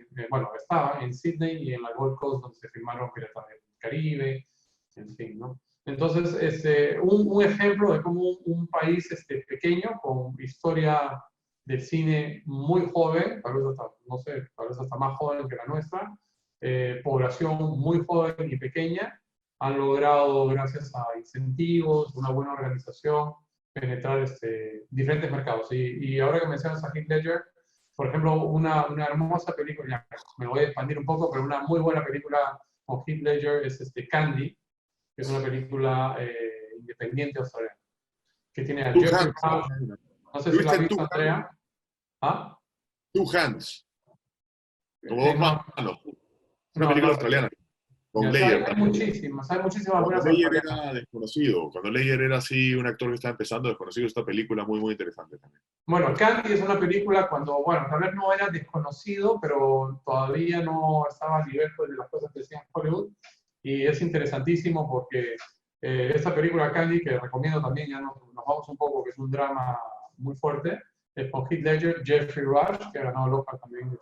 estaban en Sydney y en la Gold Coast, donde se filmaron Piratas del Caribe, en fin, ¿no? Entonces, un ejemplo de cómo un país pequeño, con historia de cine muy joven, tal vez hasta, no sé, tal vez hasta más joven que la nuestra, población muy joven y pequeña, han logrado, gracias a incentivos, una buena organización, penetrar diferentes mercados. Y ahora que mencionas a Heath Ledger, por ejemplo, una hermosa película, me voy a expandir un poco, pero una muy buena película con Heath Ledger es Candy, que es una película independiente australiana, que tiene a Jeffrey Rush. No sé si la has visto, Andrea. ¿Ah? Two Hands. Como dos manos. Una película australiana. Con Ledger. Hay muchísimas buenas. Ledger era desconocido. Cuando Ledger era así un actor que estaba empezando, desconocido, esta película muy, muy interesante también. Bueno, Candy es una película cuando, tal vez no era desconocido, pero todavía no estaba a nivel de las cosas que decían Hollywood. Y es interesantísimo porque esta película Candy, que recomiendo también, ya nos vamos un poco, que es un drama muy fuerte, es con Heath Ledger, Jeffrey Rush, que ha ganado el Oscar también,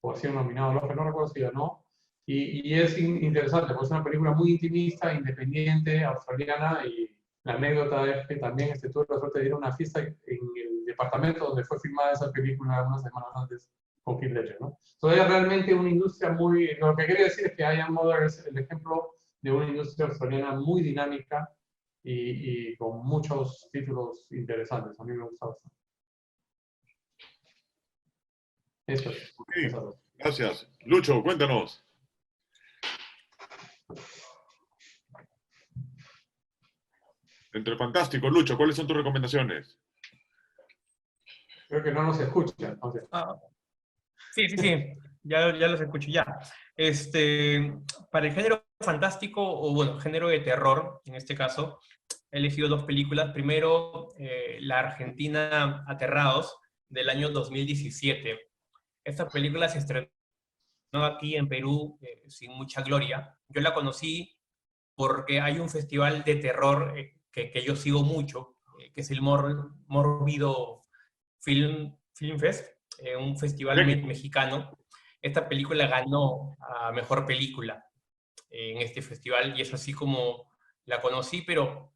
o ha sido nominado al Oscar, no recuerdo si ganó. Y es interesante, porque es una película muy intimista, independiente, australiana, y la anécdota es que también tuve la suerte de ir a una fiesta en el departamento donde fue filmada esa película unas semanas antes con Heath Ledger, ¿no? Entonces es realmente una industria muy... Lo que quería decir es que I Am Mother es el ejemplo de una industria australiana muy dinámica y con muchos títulos interesantes. A mí me gusta bastante. Eso es. Okay. Gracias. Lucho, cuéntanos. Entre fantástico, Lucho, ¿cuáles son tus recomendaciones? Creo que no nos escuchan. Sí, ya los escucho ya. Para el género fantástico, o bueno, género de terror, en este caso, he elegido dos películas. Primero, la argentina Aterrados, del año 2017. Esta película se estrenó aquí en Perú sin mucha gloria. Yo la conocí porque hay un festival de terror que yo sigo mucho, que es el Mórbido Film Fest, un festival mexicano. Esta película ganó a Mejor Película en este festival, y es así como la conocí, pero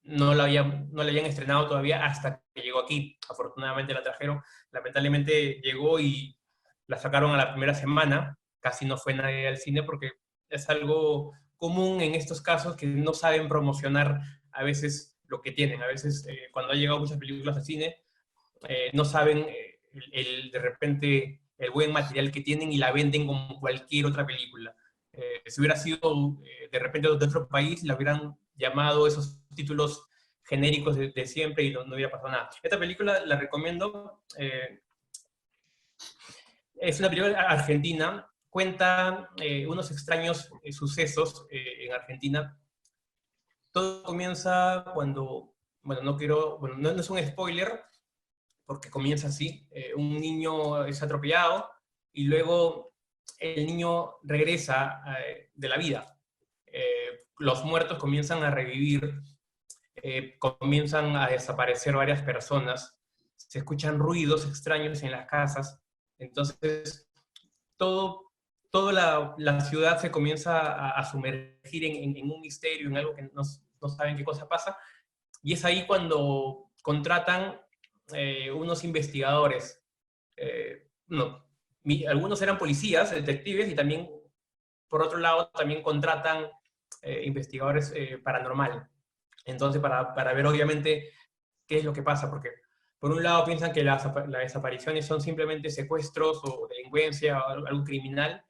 no la habían estrenado todavía hasta que llegó aquí. Afortunadamente la trajeron, lamentablemente llegó y la sacaron a la primera semana, casi no fue nadie al cine porque es algo común en estos casos, que no saben promocionar a veces lo que tienen. A veces cuando han llegado muchas películas al cine, no saben de repente el buen material que tienen y la venden como cualquier otra película. Si hubiera sido de repente de otro país, la hubieran llamado esos títulos genéricos de siempre y no hubiera pasado nada. Esta película la recomiendo. Es una película argentina. Cuenta unos extraños sucesos en Argentina. Todo comienza cuando, bueno, no es un spoiler, porque comienza así. Un niño es atropellado y luego el niño regresa de la vida. Los muertos comienzan a revivir, comienzan a desaparecer varias personas, se escuchan ruidos extraños en las casas, entonces toda la ciudad se comienza a sumergir en un misterio, en algo que no saben qué cosa pasa, y es ahí cuando contratan unos investigadores. Algunos eran policías, detectives, y también, por otro lado, también contratan investigadores paranormales. Entonces, para ver obviamente qué es lo que pasa, porque por un lado piensan que las desapariciones son simplemente secuestros o delincuencia o algo criminal,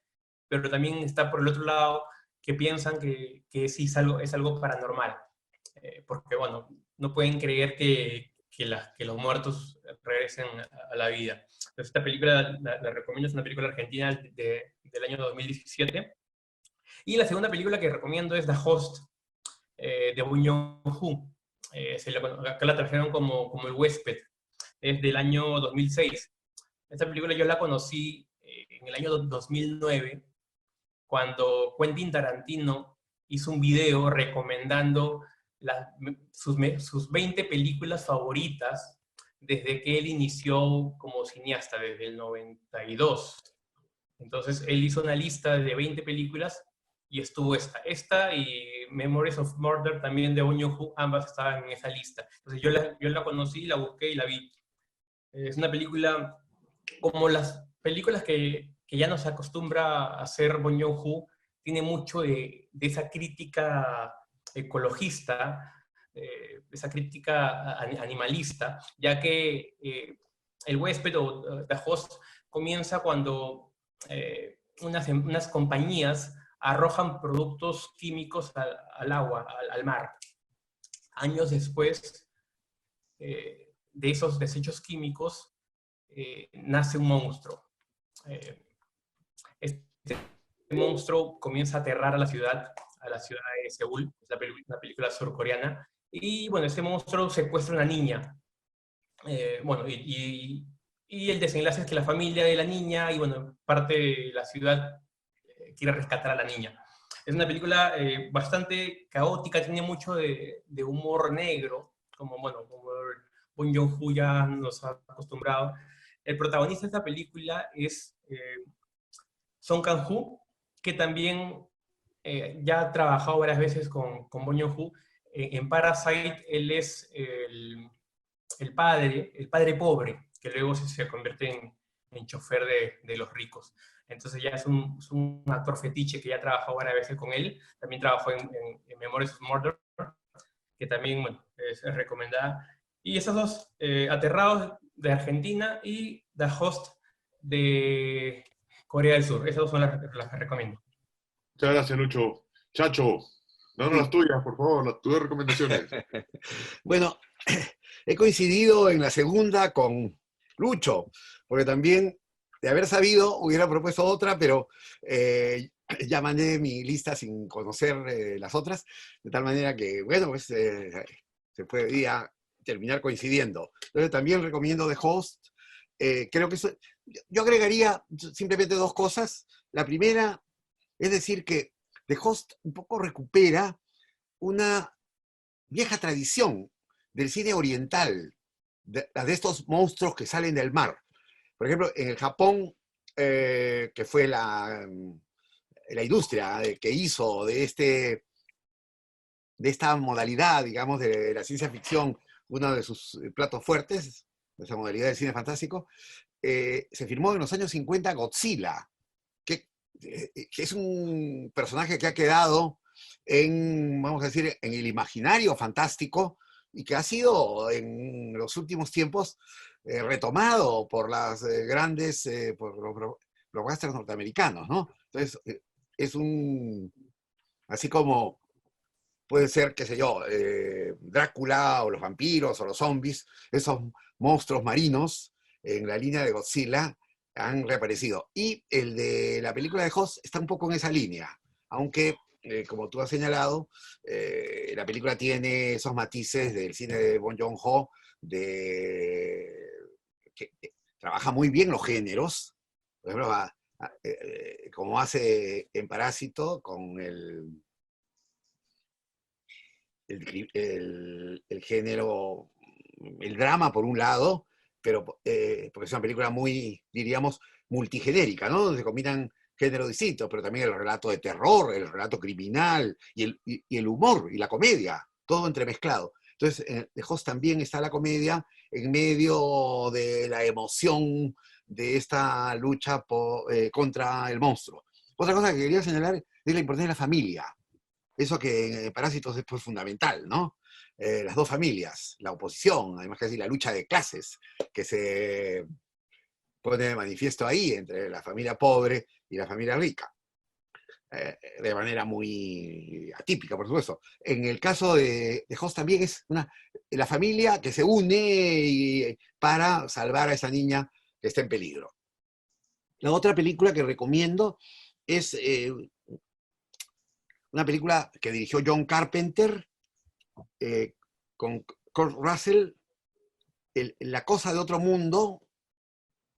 pero también está por el otro lado que piensan que sí es algo paranormal, porque bueno, no pueden creer que los muertos regresen a la vida. Entonces, esta película la recomiendo, es una película argentina del año 2017. Y la segunda película que recomiendo es The Host, de Bong Joon-ho. Acá la trajeron como El Huésped, es del año 2006. Esta película yo la conocí en el año 2009, cuando Quentin Tarantino hizo un video recomendando sus 20 películas favoritas desde que él inició como cineasta, desde el 92. Entonces él hizo una lista de 20 películas y estuvo esta y Memories of Murder también de Bong Joon-ho, ambas estaban en esa lista. Entonces yo la conocí, la busqué y la vi. Es una película como las películas que ya nos acostumbra a hacer Bong Joon-ho, tiene mucho de esa crítica ecologista, esa crítica animalista, ya que El Huésped o The Host comienza cuando unas compañías arrojan productos químicos al agua, al mar. Años después de esos desechos químicos, nace un monstruo. Este monstruo comienza a aterrar a la ciudad de Seúl, es una película surcoreana, y bueno, ese monstruo secuestra a una niña. Bueno, y el desenlace es que la familia de la niña y bueno, parte de la ciudad quiere rescatar a la niña. Es una película bastante caótica, tiene mucho de humor negro, como Bong Joon-ho ya nos ha acostumbrado. El protagonista de esta película es Song Kang-ho, que también ya ha trabajado varias veces con Bong Joon-ho. En Parasite él es el padre pobre, que luego se convierte en chofer de los ricos. Entonces ya es un actor fetiche que ya ha trabajado varias veces con él. También trabajó en Memories of Murder, que también bueno, es recomendada. Y esos dos, Aterrados de Argentina y The Host de Corea del Sur. Esas dos son las que recomiendo. Muchas gracias, Lucho. Chacho, danos las tuyas, por favor, las tuyas recomendaciones. Bueno, he coincidido en la segunda con Lucho, porque también, de haber sabido, hubiera propuesto otra, pero ya mandé mi lista sin conocer las otras, de tal manera que, bueno, pues se podría terminar coincidiendo. Entonces también recomiendo The Host. Creo que yo agregaría simplemente dos cosas. La primera es decir que The Host un poco recupera una vieja tradición del cine oriental, de estos monstruos que salen del mar. Por ejemplo, en el Japón, que fue la industria que hizo de esta modalidad, digamos, de la ciencia ficción, uno de sus platos fuertes, de esa modalidad del cine fantástico, se filmó en los años 50 Godzilla, que es un personaje que ha quedado vamos a decir, en el imaginario fantástico y que ha sido en los últimos tiempos retomado por las grandes, por los blockbusters norteamericanos, ¿no? Entonces, es así como puede ser, qué sé yo, Drácula o los vampiros o los zombies, esos monstruos marinos en la línea de Godzilla han reaparecido. Y el de la película de Host está un poco en esa línea, aunque, como tú has señalado, la película tiene esos matices del cine de Bong Joon-ho, que trabaja muy bien los géneros, por ejemplo, como hace en Parásito con el género, el drama por un lado, pero porque es una película muy, diríamos, multigenérica, ¿no? Donde se combinan géneros distintos, pero también el relato de terror, el relato criminal y el humor y la comedia, todo entremezclado. Entonces, en The Host también está la comedia en medio de la emoción de esta lucha contra el monstruo. Otra cosa que quería señalar es la importancia de la familia. Eso que en Parásitos es pues, fundamental, ¿no? Las dos familias, la oposición, además que decir, la lucha de clases que se pone de manifiesto ahí entre la familia pobre y la familia rica, de manera muy atípica, por supuesto. En el caso de Host también es la familia que se une para salvar a esa niña que está en peligro. La otra película que recomiendo es una película que dirigió John Carpenter con Kurt Russell, La cosa de otro mundo,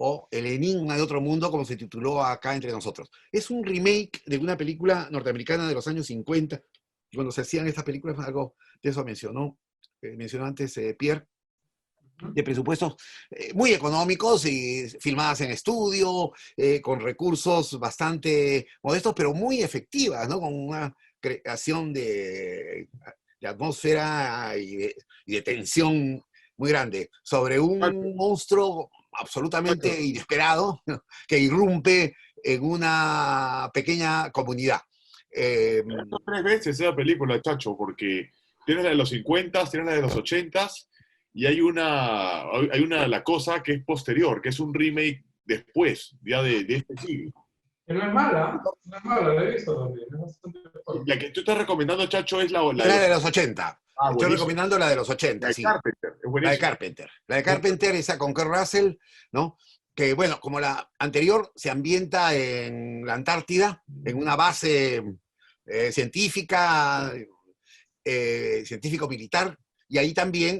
o El enigma de otro mundo, como se tituló acá entre nosotros. Es un remake de una película norteamericana de los años 50. Cuando se hacían estas películas, algo de eso mencionó antes Pierre, de presupuestos muy económicos y filmadas en estudio, con recursos bastante modestos, pero muy efectivas, ¿no? Con una creación de atmósfera y de tensión muy grande, sobre un monstruo absolutamente inesperado que irrumpe en una pequeña comunidad. Tres veces esa película, Chacho, porque tienes la de los 50, tienes la de los 80 y hay una La Cosa que es posterior, que es un remake después, ya de este siglo. Que no es mala, la he visto también, es bastante mejor. La que tú estás recomendando, Chacho, es la de los 80. Estoy buenísimo. recomendando la de los 80, La de sí. Carpenter, es buenísimo. La de Carpenter. La de Carpenter, esa con Kurt Russell, ¿no? Que, bueno, como la anterior, se ambienta en la Antártida, en una base científica, científico-militar, y ahí también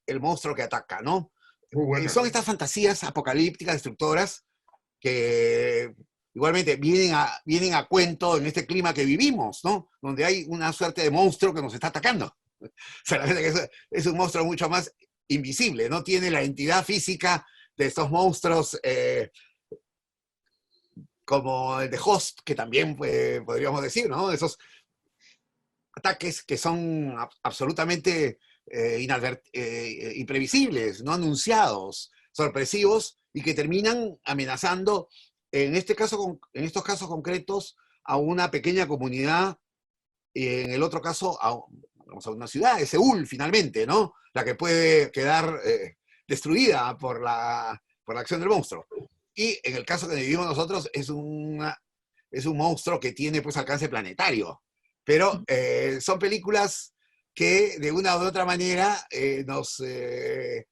el monstruo que ataca, ¿no? Muy buena. Son estas fantasías apocalípticas, destructoras, que igualmente vienen a cuento en este clima que vivimos, ¿no? Donde hay una suerte de monstruo que nos está atacando. Solamente que es un monstruo mucho más invisible, no tiene la entidad física de estos monstruos como el de Host, que también podríamos decir, ¿no? Esos ataques que son absolutamente imprevisibles, no anunciados, sorpresivos, y que terminan amenazando, en estos casos concretos, a una pequeña comunidad, y en el otro caso a una ciudad de Seúl, finalmente, ¿no? La que puede quedar destruida por la acción del monstruo. Y en el caso que vivimos nosotros, es un monstruo que tiene pues alcance planetario. Pero son películas que de una u otra manera nos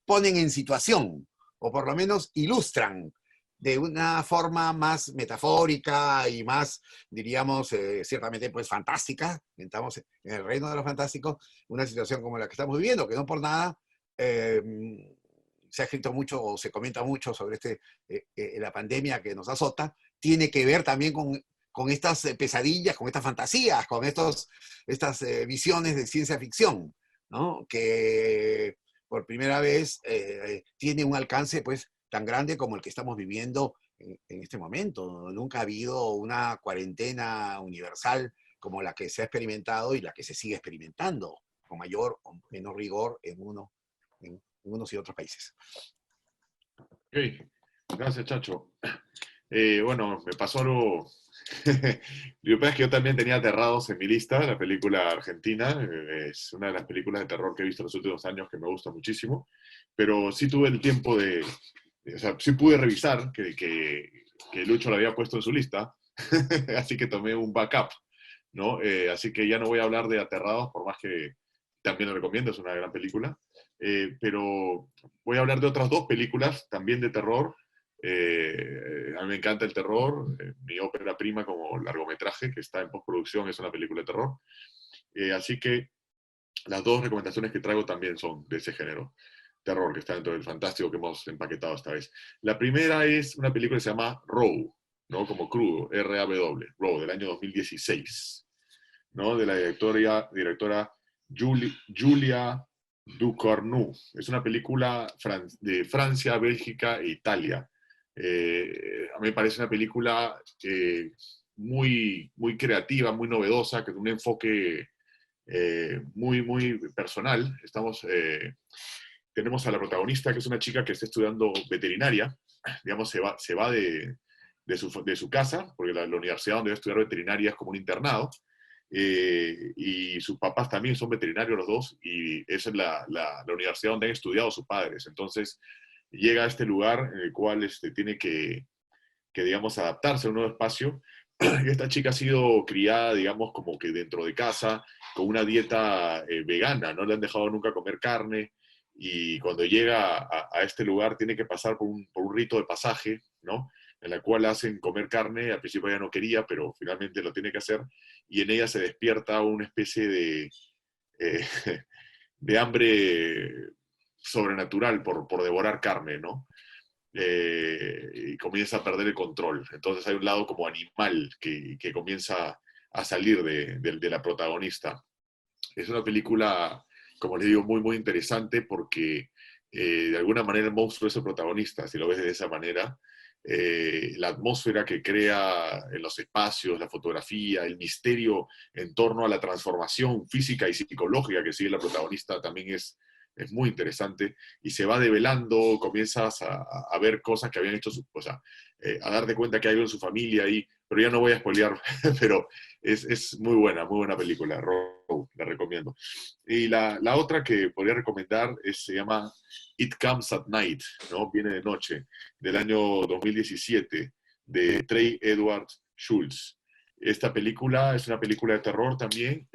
ponen en situación, o por lo menos ilustran de una forma más metafórica y más, diríamos, ciertamente pues fantástica. Estamos en el reino de lo fantástico, una situación como la que estamos viviendo, que no por nada se ha escrito mucho o se comenta mucho sobre la pandemia que nos azota, tiene que ver también con estas pesadillas, con estas fantasías, con estas visiones de ciencia ficción, ¿no? Que por primera vez tiene un alcance pues tan grande como el que estamos viviendo en este momento. Nunca ha habido una cuarentena universal como la que se ha experimentado y la que se sigue experimentando, con mayor o menor rigor en unos y otros países. Ok, gracias, Chacho. Bueno, me pasó algo. Lo que pasa es que yo también tenía Aterrados en mi lista, la película argentina. Es una de las películas de terror que he visto en los últimos años que me gusta muchísimo. Pero sí tuve el tiempo o sea, sí pude revisar que Lucho lo había puesto en su lista. Así que tomé un backup, ¿no? Así que ya no voy a hablar de Aterrados, por más que también lo recomiendo, es una gran película. Pero voy a hablar de otras dos películas, también de terror. A mí me encanta el terror. Mi ópera prima como largometraje, que está en postproducción, es una película de terror. Así que las dos recomendaciones que traigo también son de ese género. Terror, que está dentro del fantástico que hemos empaquetado esta vez. La primera es una película que se llama Raw, ¿no? Como crudo, R-A-W, Raw, del año 2016, ¿no? De la directora Julia Ducournau. Es una película de Francia, Bélgica e Italia. A mí me parece una película muy, muy creativa, muy novedosa, que tiene un enfoque muy, muy personal. Tenemos a la protagonista, que es una chica que está estudiando veterinaria. Digamos, se va de su casa, porque la universidad donde va a estudiar veterinaria es como un internado. Y sus papás también son veterinarios los dos, y esa es la universidad donde han estudiado sus padres. Entonces llega a este lugar en el cual tiene que, digamos, adaptarse a un nuevo espacio. Y esta chica ha sido criada, digamos, como que dentro de casa, con una dieta vegana, no le han dejado nunca comer carne, y cuando llega a este lugar tiene que pasar por un rito de pasaje, ¿no? En la cual hacen comer carne. Al principio ella no quería, pero finalmente lo tiene que hacer, y en ella se despierta una especie eh, de hambre sobrenatural por devorar carne, ¿no? Y comienza a perder el control. Entonces hay un lado como animal que comienza a salir de la protagonista. Es una película, como les digo, muy, muy interesante porque de alguna manera el monstruo es el protagonista, si lo ves de esa manera. La atmósfera que crea en los espacios, la fotografía, el misterio en torno a la transformación física y psicológica que sigue la protagonista también es muy interesante, y se va develando, comienzas a ver cosas que habían hecho, o sea, a darte cuenta que hay algo en su familia ahí, pero ya no voy a spoilear, pero es muy buena película, la recomiendo. Y la otra que podría recomendar se llama It Comes at Night, ¿no? Viene de noche, del año 2017, de Trey Edward Schultz. Esta película es una película de terror también,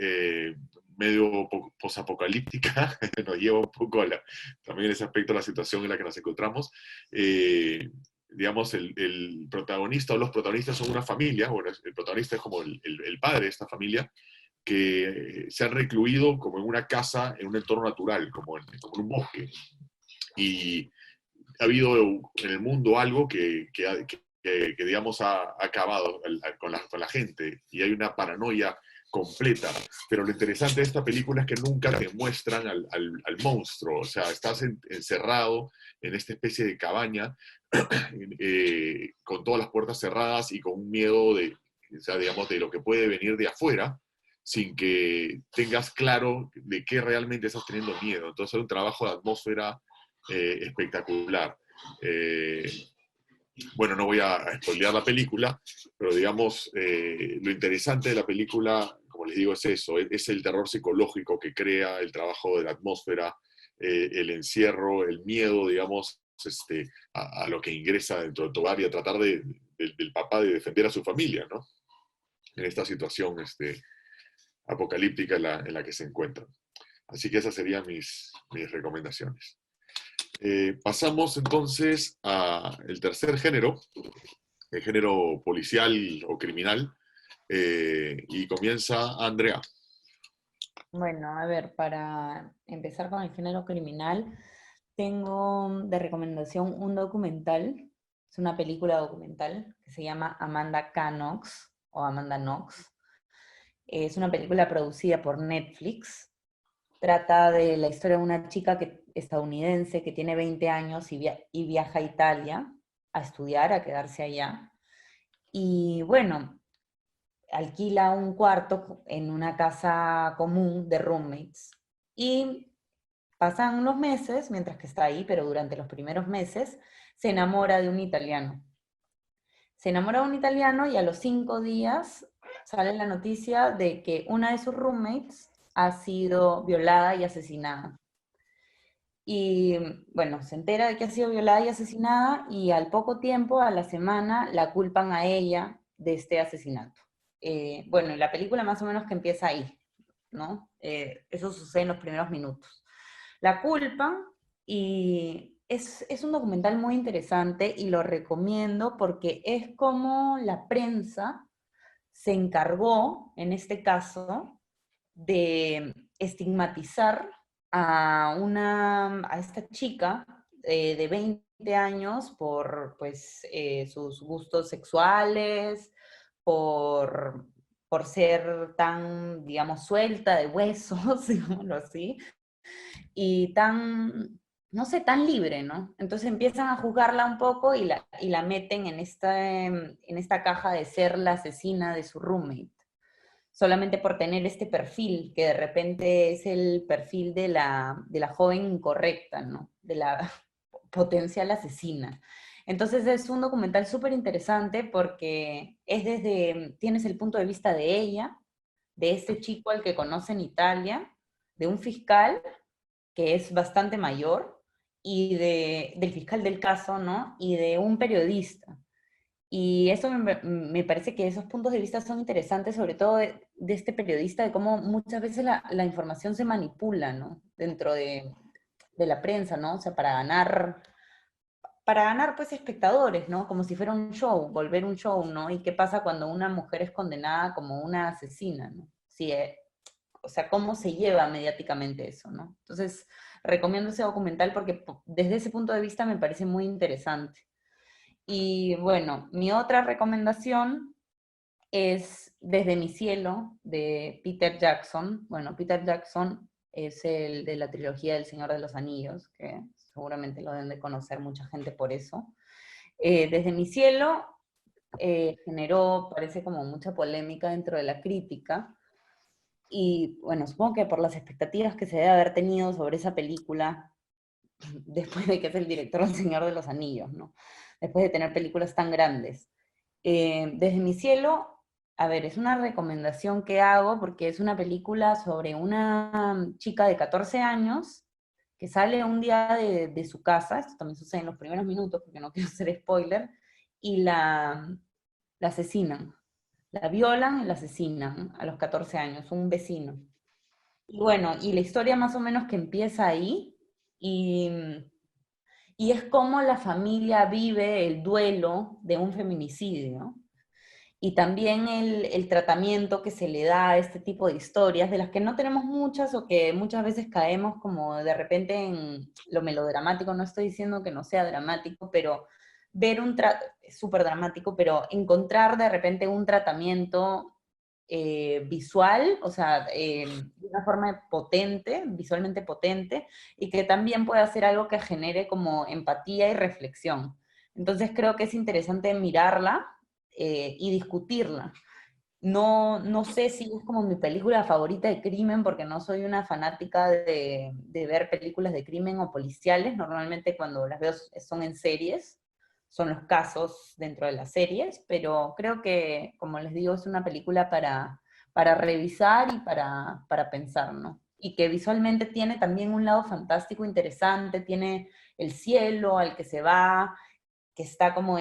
medio posapocalíptica, nos lleva un poco también en ese aspecto a la situación en la que nos encontramos. Digamos, el protagonista o los protagonistas son una familia. Bueno, el protagonista es como el padre de esta familia, que se han recluido como en una casa, en un entorno natural, como en un bosque. Y ha habido en el mundo algo que digamos, ha acabado con la gente, y hay una paranoia completa. Pero lo interesante de esta película es que nunca te muestran al monstruo. O sea, estás encerrado en esta especie de cabaña con todas las puertas cerradas y con un miedo o sea, digamos, de lo que puede venir de afuera, sin que tengas claro de qué realmente estás teniendo miedo. Entonces hay un trabajo de atmósfera espectacular. Bueno, no voy a spoilear la película, pero digamos, lo interesante de la película, como les digo, es eso, es el terror psicológico que crea, el trabajo de la atmósfera, el encierro, el miedo, digamos, a lo que ingresa dentro de tu hogar, y a tratar del papá de defender a su familia, ¿no? En esta situación apocalíptica en la que se encuentran. Así que esas serían mis recomendaciones. Pasamos entonces al tercer género, el género policial o criminal, y comienza Andrea. Bueno, a ver, para empezar con el género criminal, tengo de recomendación un documental, es una película documental que se llama Amanda Knox, o Amanda Knox. Es una película producida por Netflix. Trata de la historia de una chica estadounidense que tiene 20 años y viaja a Italia a estudiar, a quedarse allá. Y bueno, alquila un cuarto en una casa común de roommates. Y pasan unos meses mientras que está ahí, pero durante los primeros meses se enamora de un italiano. Se enamora de un italiano y a los 5 días sale la noticia de que una de sus roommates ha sido violada y asesinada. Y bueno, se entera de que ha sido violada y asesinada, y al poco tiempo, a la semana, la culpan a ella de este asesinato. bueno, la película más o menos que empieza ahí, ¿no? Eso sucede en los primeros minutos. La culpa, y es un documental muy interesante y lo recomiendo porque es como la prensa se encargó, en este caso, de estigmatizar a esta chica de 20 años por pues, sus gustos sexuales, por, por ser tan, digamos, suelta de huesos, digámoslo así, y tan, no sé, tan libre, ¿no? Entonces empiezan a juzgarla un poco y la meten en esta caja de ser la asesina de su roommate, solamente por tener este perfil, que de repente es el perfil de la joven incorrecta, ¿no? De la potencial asesina. Entonces es un documental súper interesante porque tienes el punto de vista de ella, de este chico al que conoce en Italia, de un fiscal que es bastante mayor, y del fiscal del caso, ¿no? Y de un periodista. Y eso me parece que esos puntos de vista son interesantes, sobre todo de este periodista, de cómo muchas veces la información se manipula, ¿no? Dentro de la prensa, ¿no? O sea, para ganar pues espectadores, ¿no? Como si fuera un show, volver un show, ¿no? ¿Y qué pasa cuando una mujer es condenada como una asesina, ¿no? Sí, o sea, cómo se lleva mediáticamente eso, ¿no? Entonces, recomiendo ese documental porque desde ese punto de vista me parece muy interesante. Y bueno, mi otra recomendación es Desde mi cielo, de Peter Jackson. Bueno, Peter Jackson es el de la trilogía del Señor de los Anillos, que seguramente lo deben de conocer mucha gente por eso. Desde mi cielo generó, parece como mucha polémica dentro de la crítica, y bueno, supongo que por las expectativas que se debe haber tenido sobre esa película, después de que es el director del Señor de los Anillos, ¿no? Después de tener películas tan grandes. Desde mi cielo, a ver, es una recomendación que hago porque es una película sobre una chica de 14 años que sale un día de su casa, esto también sucede en los primeros minutos porque no quiero hacer spoiler, y la asesinan. La violan y la asesinan a los 14 años, un vecino. Y bueno, y la historia más o menos que empieza ahí, y, y es como la familia vive el duelo de un feminicidio, y también el tratamiento que se le da a este tipo de historias, de las que no tenemos muchas o que muchas veces caemos como de repente en lo melodramático. No estoy diciendo que no sea dramático, pero ver es súper dramático, pero encontrar de repente un tratamiento visual, o sea, de una forma potente, visualmente potente, y que también pueda ser algo que genere como empatía y reflexión. Entonces creo que es interesante mirarla y discutirla. No, no sé si es como mi película favorita de crimen, porque no soy una fanática de ver películas de crimen o policiales. Normalmente cuando las veo son en series, son los casos dentro de las series, pero creo que, como les digo, es una película para revisar y para pensar, ¿no? Y que visualmente tiene también un lado fantástico, interesante, tiene el cielo al que se va, que está como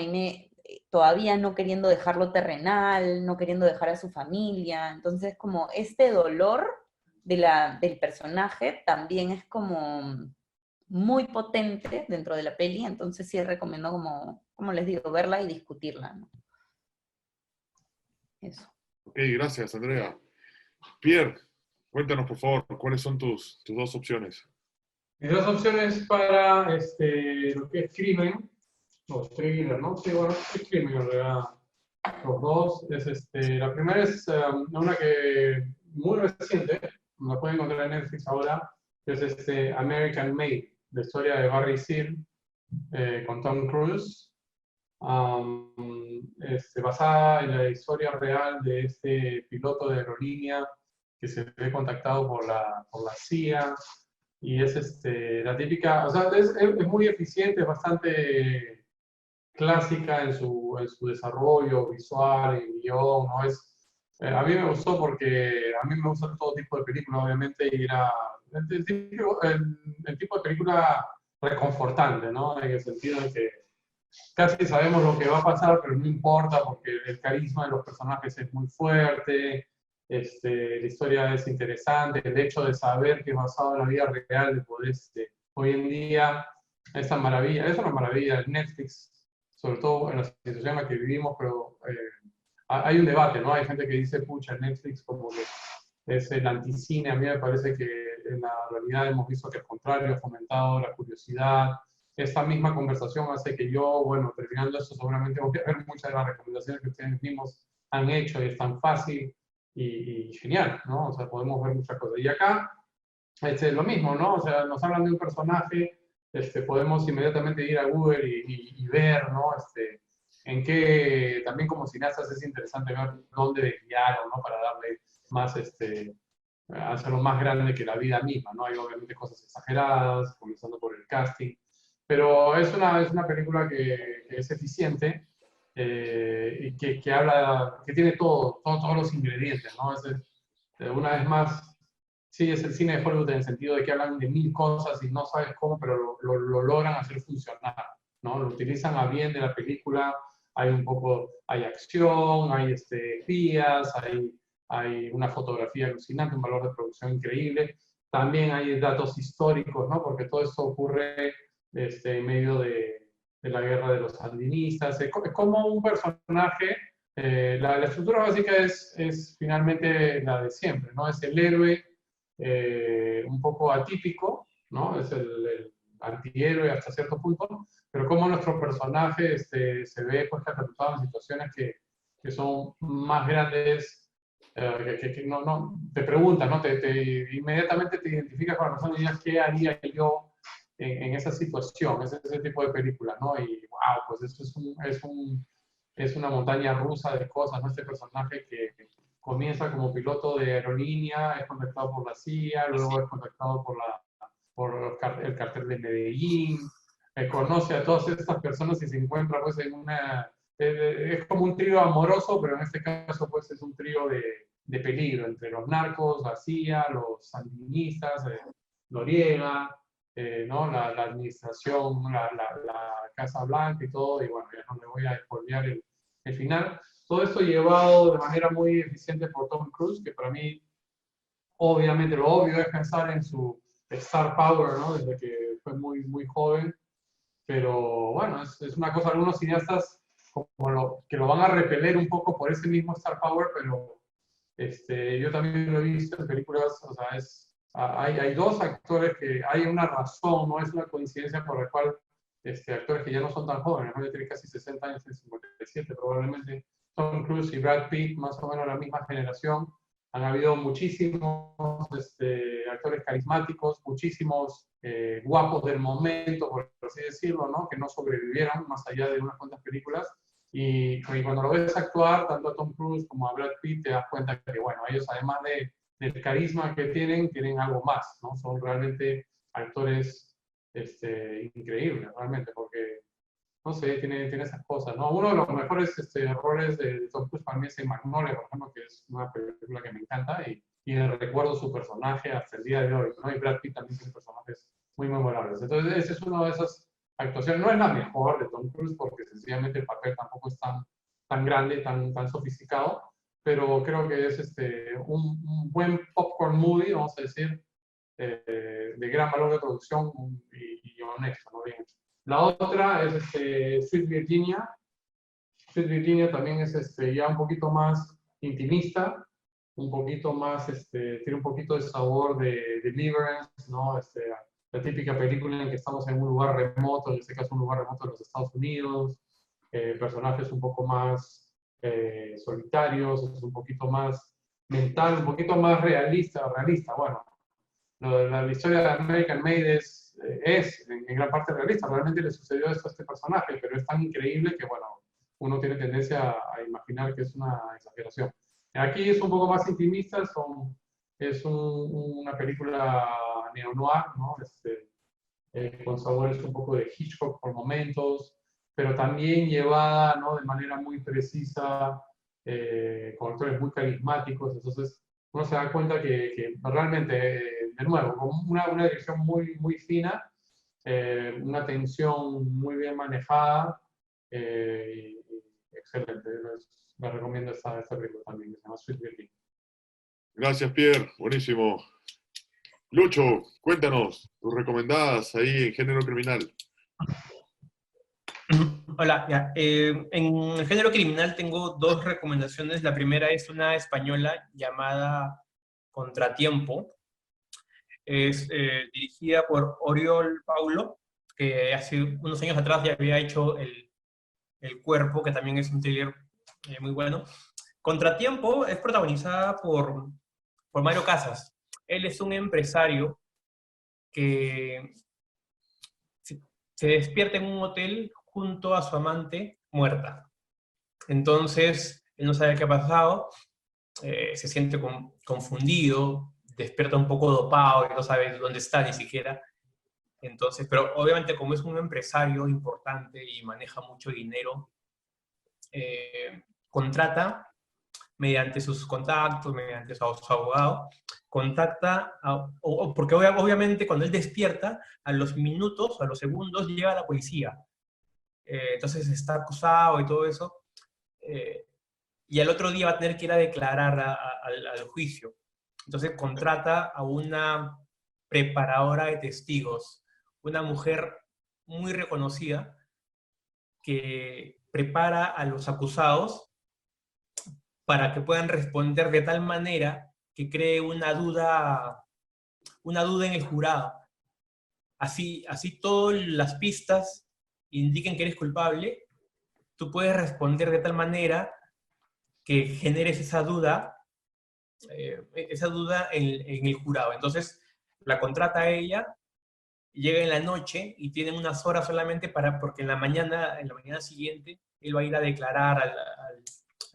todavía no queriendo dejarlo terrenal, no queriendo dejar a su familia. Entonces, como este dolor del personaje también es como muy potente dentro de la peli, entonces sí recomiendo como les digo, verla y discutirla, ¿no? Eso. Ok, gracias, Andrea. Pierre, cuéntanos, por favor, ¿cuáles son tus dos opciones? Mis dos opciones para lo que es crimen, o thriller, ¿no? Sí, bueno, es crimen en realidad. Los dos, la primera es una que muy reciente, la pueden encontrar en Netflix ahora, que es American Made, la historia de Barry Seal con Tom Cruise, basada en la historia real de este piloto de aerolínea que se ve contactado por la CIA, y es la típica, o sea, es muy eficiente, es bastante clásica en su desarrollo visual, en guión, ¿no? A mí me gustó porque a mí me gustan todo tipo de películas, obviamente, y era el tipo de película reconfortante, ¿no? En el sentido de que casi sabemos lo que va a pasar, pero no importa porque el carisma de los personajes es muy fuerte, la historia es interesante, el hecho de saber que es basado en la vida real, de poder, hoy en día, es una maravilla, Netflix, sobre todo en la situación en la que vivimos, pero hay un debate, ¿no? Hay gente que dice, pucha, Netflix como que es el anticine. A mí me parece que en la realidad hemos visto que al contrario, ha fomentado la curiosidad. Esta misma conversación hace que yo, bueno, terminando esto, seguramente voy a ver muchas de las recomendaciones que ustedes mismos han hecho y es tan fácil y genial, ¿no? O sea, podemos ver muchas cosas. Y acá, lo mismo, ¿no? O sea, nos hablan de un personaje, podemos inmediatamente ir a Google y ver, ¿no? En qué, también como cineastas es interesante ver dónde desviaron, ¿no? Para darle más, hacerlo más grande que la vida misma, ¿no? Hay obviamente cosas exageradas, comenzando por el casting, pero es una película que es eficiente y que habla, que tiene todos los ingredientes, ¿no? Una vez más, sí, es el cine de Hollywood en el sentido de que hablan de mil cosas y no sabes cómo, pero lo logran hacer funcionar, ¿no? Lo utilizan a bien de la película, hay acción, hay espías, hay una fotografía alucinante, un valor de producción increíble. También hay datos históricos, ¿no? Porque todo esto ocurre en medio de la guerra de los sandinistas. Es como un personaje, la estructura básica es finalmente la de siempre, ¿no? Es el héroe un poco atípico, ¿no? Es el antihéroe hasta cierto punto, pero como nuestro personaje se ve pues catapultado en situaciones que son más grandes, que no, te preguntan, ¿no? Inmediatamente te identificas con la persona y dices, ¿qué haría yo en esa situación? Es ese tipo de película, ¿no? Y wow, pues esto es una montaña rusa de cosas, ¿no? Este personaje que comienza como piloto de aerolínea, es contactado por la CIA, luego es contactado por el cartel de Medellín, conoce a todas estas personas y se encuentra pues en es como un trío amoroso, pero en este caso pues es un trío de peligro entre los narcos, la CIA, los sandinistas, Noriega, ¿no? La administración, la Casa Blanca y todo, y bueno, ya no me voy a spoilear el final. Todo esto llevado de manera muy eficiente por Tom Cruise, que para mí, obviamente, lo obvio es pensar en su star power, ¿no? Desde que fue muy joven. Pero bueno, es una cosa, algunos cineastas que lo van a repeler un poco por ese mismo star power, pero yo también lo he visto en películas, o sea, hay dos actores que hay una razón, no es una coincidencia por la cual actores que ya no son tan jóvenes, ¿no? Ya tienen casi 60 años, 57 probablemente, Tom Cruise y Brad Pitt, más o menos la misma generación. Han habido muchísimos actores carismáticos, muchísimos guapos del momento, por así decirlo, ¿no? Que no sobrevivieron más allá de unas cuantas películas. Y cuando lo ves actuar, tanto a Tom Cruise como a Brad Pitt, te das cuenta que, bueno, ellos además del carisma que tienen algo más, ¿no? Son realmente actores increíbles, realmente, porque no sé, tiene esas cosas, ¿no? Uno de los mejores roles de Tom Cruise para mí es en Magnolia, por ejemplo, que es una película que me encanta y recuerdo su personaje hasta el día de hoy, ¿no? Y Brad Pitt también tiene personajes muy memorables. Entonces, ese es uno de esas actuaciones. No es la mejor de Tom Cruise porque sencillamente el papel tampoco es tan grande, tan sofisticado, pero creo que es un buen popcorn movie, vamos a decir, de gran valor de producción y honesto, ¿no? Bien hecho. La otra es Sweet Virginia. Sweet Virginia también es ya un poquito más intimista, un poquito más, tiene un poquito de sabor de Deliverance, ¿no? La típica película en que estamos en un lugar remoto, en este caso un lugar remoto de los Estados Unidos, personajes un poco más solitarios, es un poquito más mental, un poquito más realista, bueno. La historia de American Made es en gran parte realista. Realmente le sucedió esto a este personaje, pero es tan increíble que, bueno, uno tiene tendencia a imaginar que es una exageración. Aquí es un poco más intimista, es una película neo-noir, ¿no? Con sabores un poco de Hitchcock por momentos, pero también llevada, ¿no? De manera muy precisa, con actores muy carismáticos. Entonces, uno se da cuenta que realmente, de nuevo, con una dirección muy fina, una tensión muy bien manejada, y excelente. Les recomiendo esta película también, que se llama Sweet Virgin. Gracias, Pierre. Buenísimo. Lucho, cuéntanos tus recomendadas ahí en género criminal. Hola, ya. En el género criminal tengo dos recomendaciones. La primera es una española llamada Contratiempo. Es dirigida por Oriol Paulo, que hace unos años atrás ya había hecho El Cuerpo, que también es un thriller muy bueno. Contratiempo es protagonizada por Mario Casas. Él es un empresario que se despierta en un hotel junto a su amante muerta. Entonces, él no sabe qué ha pasado, se siente confundido, despierta un poco dopado y no sabe dónde está ni siquiera. Entonces, pero obviamente como es un empresario importante y maneja mucho dinero, contrata mediante sus contactos, mediante su abogado, contacta, porque obviamente cuando él despierta, a los minutos, a los segundos, llega la policía. Entonces está acusado y todo eso, y al otro día va a tener que ir a declarar al juicio. Entonces contrata a una preparadora de testigos, una mujer muy reconocida que prepara a los acusados para que puedan responder de tal manera que cree una duda en el jurado. Así todas las pistas indiquen que eres culpable, tú puedes responder de tal manera que generes esa duda en el jurado. Entonces, la contrata a ella, llega en la noche y tienen unas horas solamente porque en la mañana siguiente, él va a ir a declarar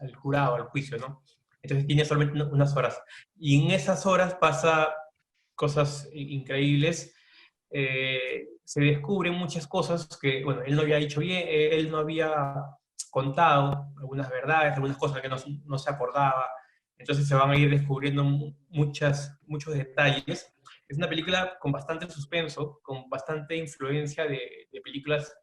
al jurado, al juicio, ¿no? Entonces tiene solamente unas horas. Y en esas horas pasa cosas increíbles. Se descubren muchas cosas que, bueno, él no había dicho bien, él no había contado algunas verdades, algunas cosas que no se acordaba. Entonces se van a ir descubriendo muchos detalles. Es una película con bastante suspenso, con bastante influencia de películas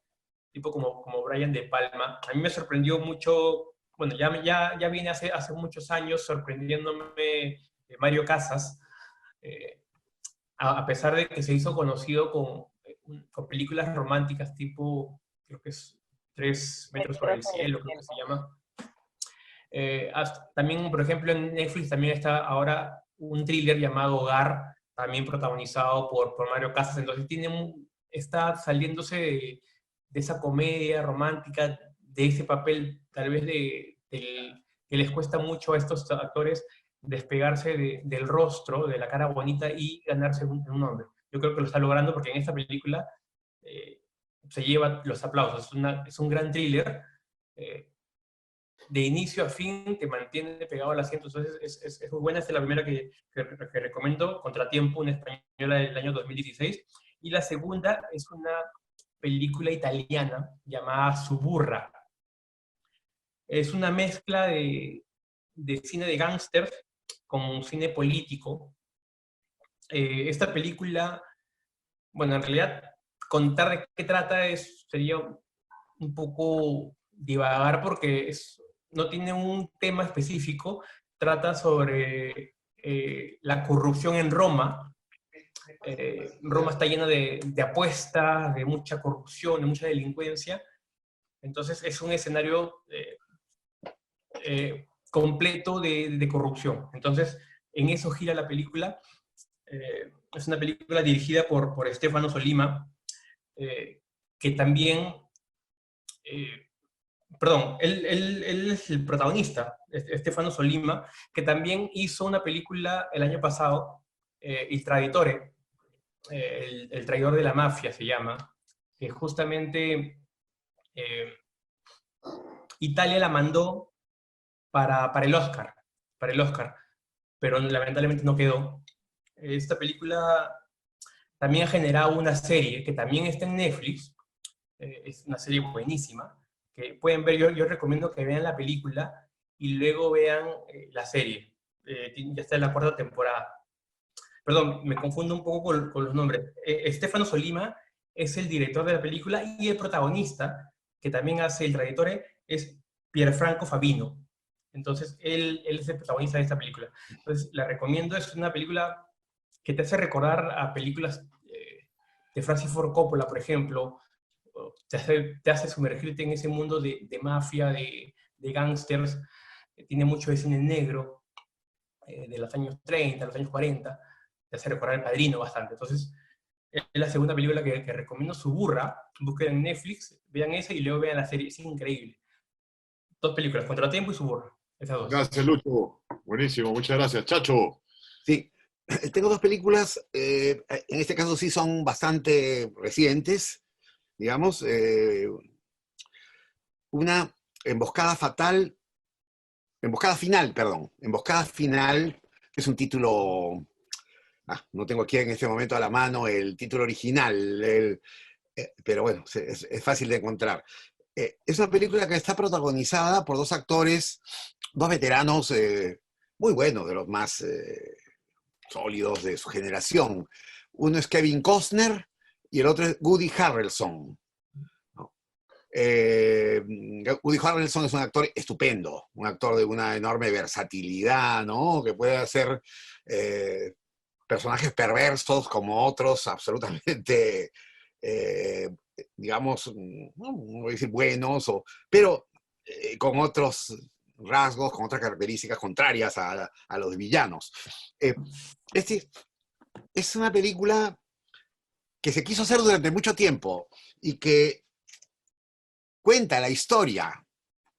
tipo como Brian De Palma. A mí me sorprendió mucho, bueno, ya viene hace muchos años sorprendiéndome Mario Casas, a pesar de que se hizo conocido con películas románticas tipo, creo que es 3 metros sobre el cielo, creo que se llama. También, por ejemplo, en Netflix también está ahora un thriller llamado Hogar, también protagonizado por Mario Casas. Entonces está saliéndose de esa comedia romántica, de ese papel tal vez que les cuesta mucho a estos actores despegarse del rostro, de la cara bonita y ganarse un nombre. Yo creo que lo está logrando porque en esta película se lleva los aplausos. Es un gran thriller. De inicio a fin te mantiene pegado al asiento, entonces es muy buena. Esta es la primera que recomiendo, Contratiempo, una española del año 2016, y la segunda es una película italiana llamada Suburra. Es una mezcla de cine de gángster con cine político. Esta película, bueno, en realidad contar de qué trata sería un poco divagar porque no tiene un tema específico, trata sobre la corrupción en Roma. Roma está llena de apuestas, de mucha corrupción, de mucha delincuencia. Entonces es un escenario completo de corrupción. Entonces en eso gira la película. Es una película dirigida por Stefano Sollima, que también... Perdón, él es el protagonista, Stefano Sollima, que también hizo una película el año pasado, Il Traditore, el traidor de la mafia se llama, que justamente Italia la mandó para el Oscar, pero lamentablemente no quedó. Esta película también ha generado una serie que también está en Netflix, es una serie buenísima, que pueden ver. Yo recomiendo que vean la película y luego vean la serie. Ya está en la 4ª temporada. Perdón, me confundo un poco con los nombres. Stefano Sollima es el director de la película y el protagonista, que también hace el Traditore, es Pierfranco Favino. Entonces, él es el protagonista de esta película. Entonces, la recomiendo, es una película que te hace recordar a películas de Francis Ford Coppola, por ejemplo. Te hace sumergirte en ese mundo de mafia, de gángsters. Tiene mucho de cine negro, de los años 30, los años 40. Te hace recordar El Padrino bastante. Entonces, es la segunda película que recomiendo, Suburra. Busquen en Netflix, vean esa y luego vean la serie. Es increíble. Dos películas, Contratiempo y Suburra. Esas dos. Gracias, Lucho. Buenísimo, muchas gracias. Chacho. Sí, tengo dos películas, en este caso sí son bastante recientes, digamos. Una, Emboscada Final, que es un título, no tengo aquí en este momento a la mano el título original, pero bueno, es fácil de encontrar. Es una película que está protagonizada por dos actores, dos veteranos muy buenos, de los más sólidos de su generación. Uno es Kevin Costner y el otro es Woody Harrelson. ¿No? Woody Harrelson es un actor estupendo, un actor de una enorme versatilidad, ¿no? Que puede hacer personajes perversos como otros absolutamente, digamos, no voy a decir buenos, pero con otros rasgos, con otras características contrarias a los villanos. Es una película que se quiso hacer durante mucho tiempo y que cuenta la historia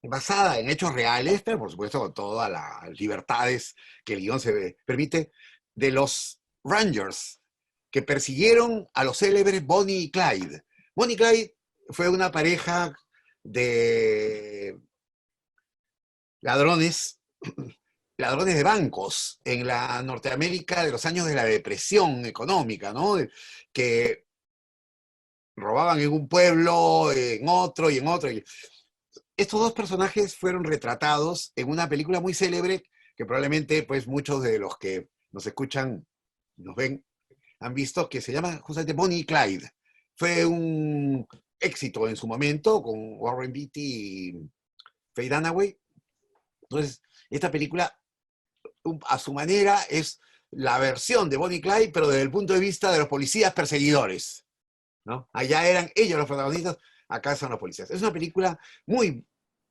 basada en hechos reales, pero por supuesto con todas las libertades que el guión se permite, de los Rangers que persiguieron a los célebres Bonnie y Clyde. Bonnie y Clyde fue una pareja de ladrones de bancos en la Norteamérica de los años de la depresión económica, ¿no? Que robaban en un pueblo, en otro y en otro. Estos dos personajes fueron retratados en una película muy célebre que probablemente pues muchos de los que nos escuchan, nos ven, han visto, que se llama justamente Bonnie y Clyde. Fue un éxito en su momento con Warren Beatty y Faye Dunaway. Entonces, esta película, a su manera, es la versión de Bonnie y Clyde, pero desde el punto de vista de los policías perseguidores, ¿no? Allá eran ellos los protagonistas, acá son los policías. Es una película muy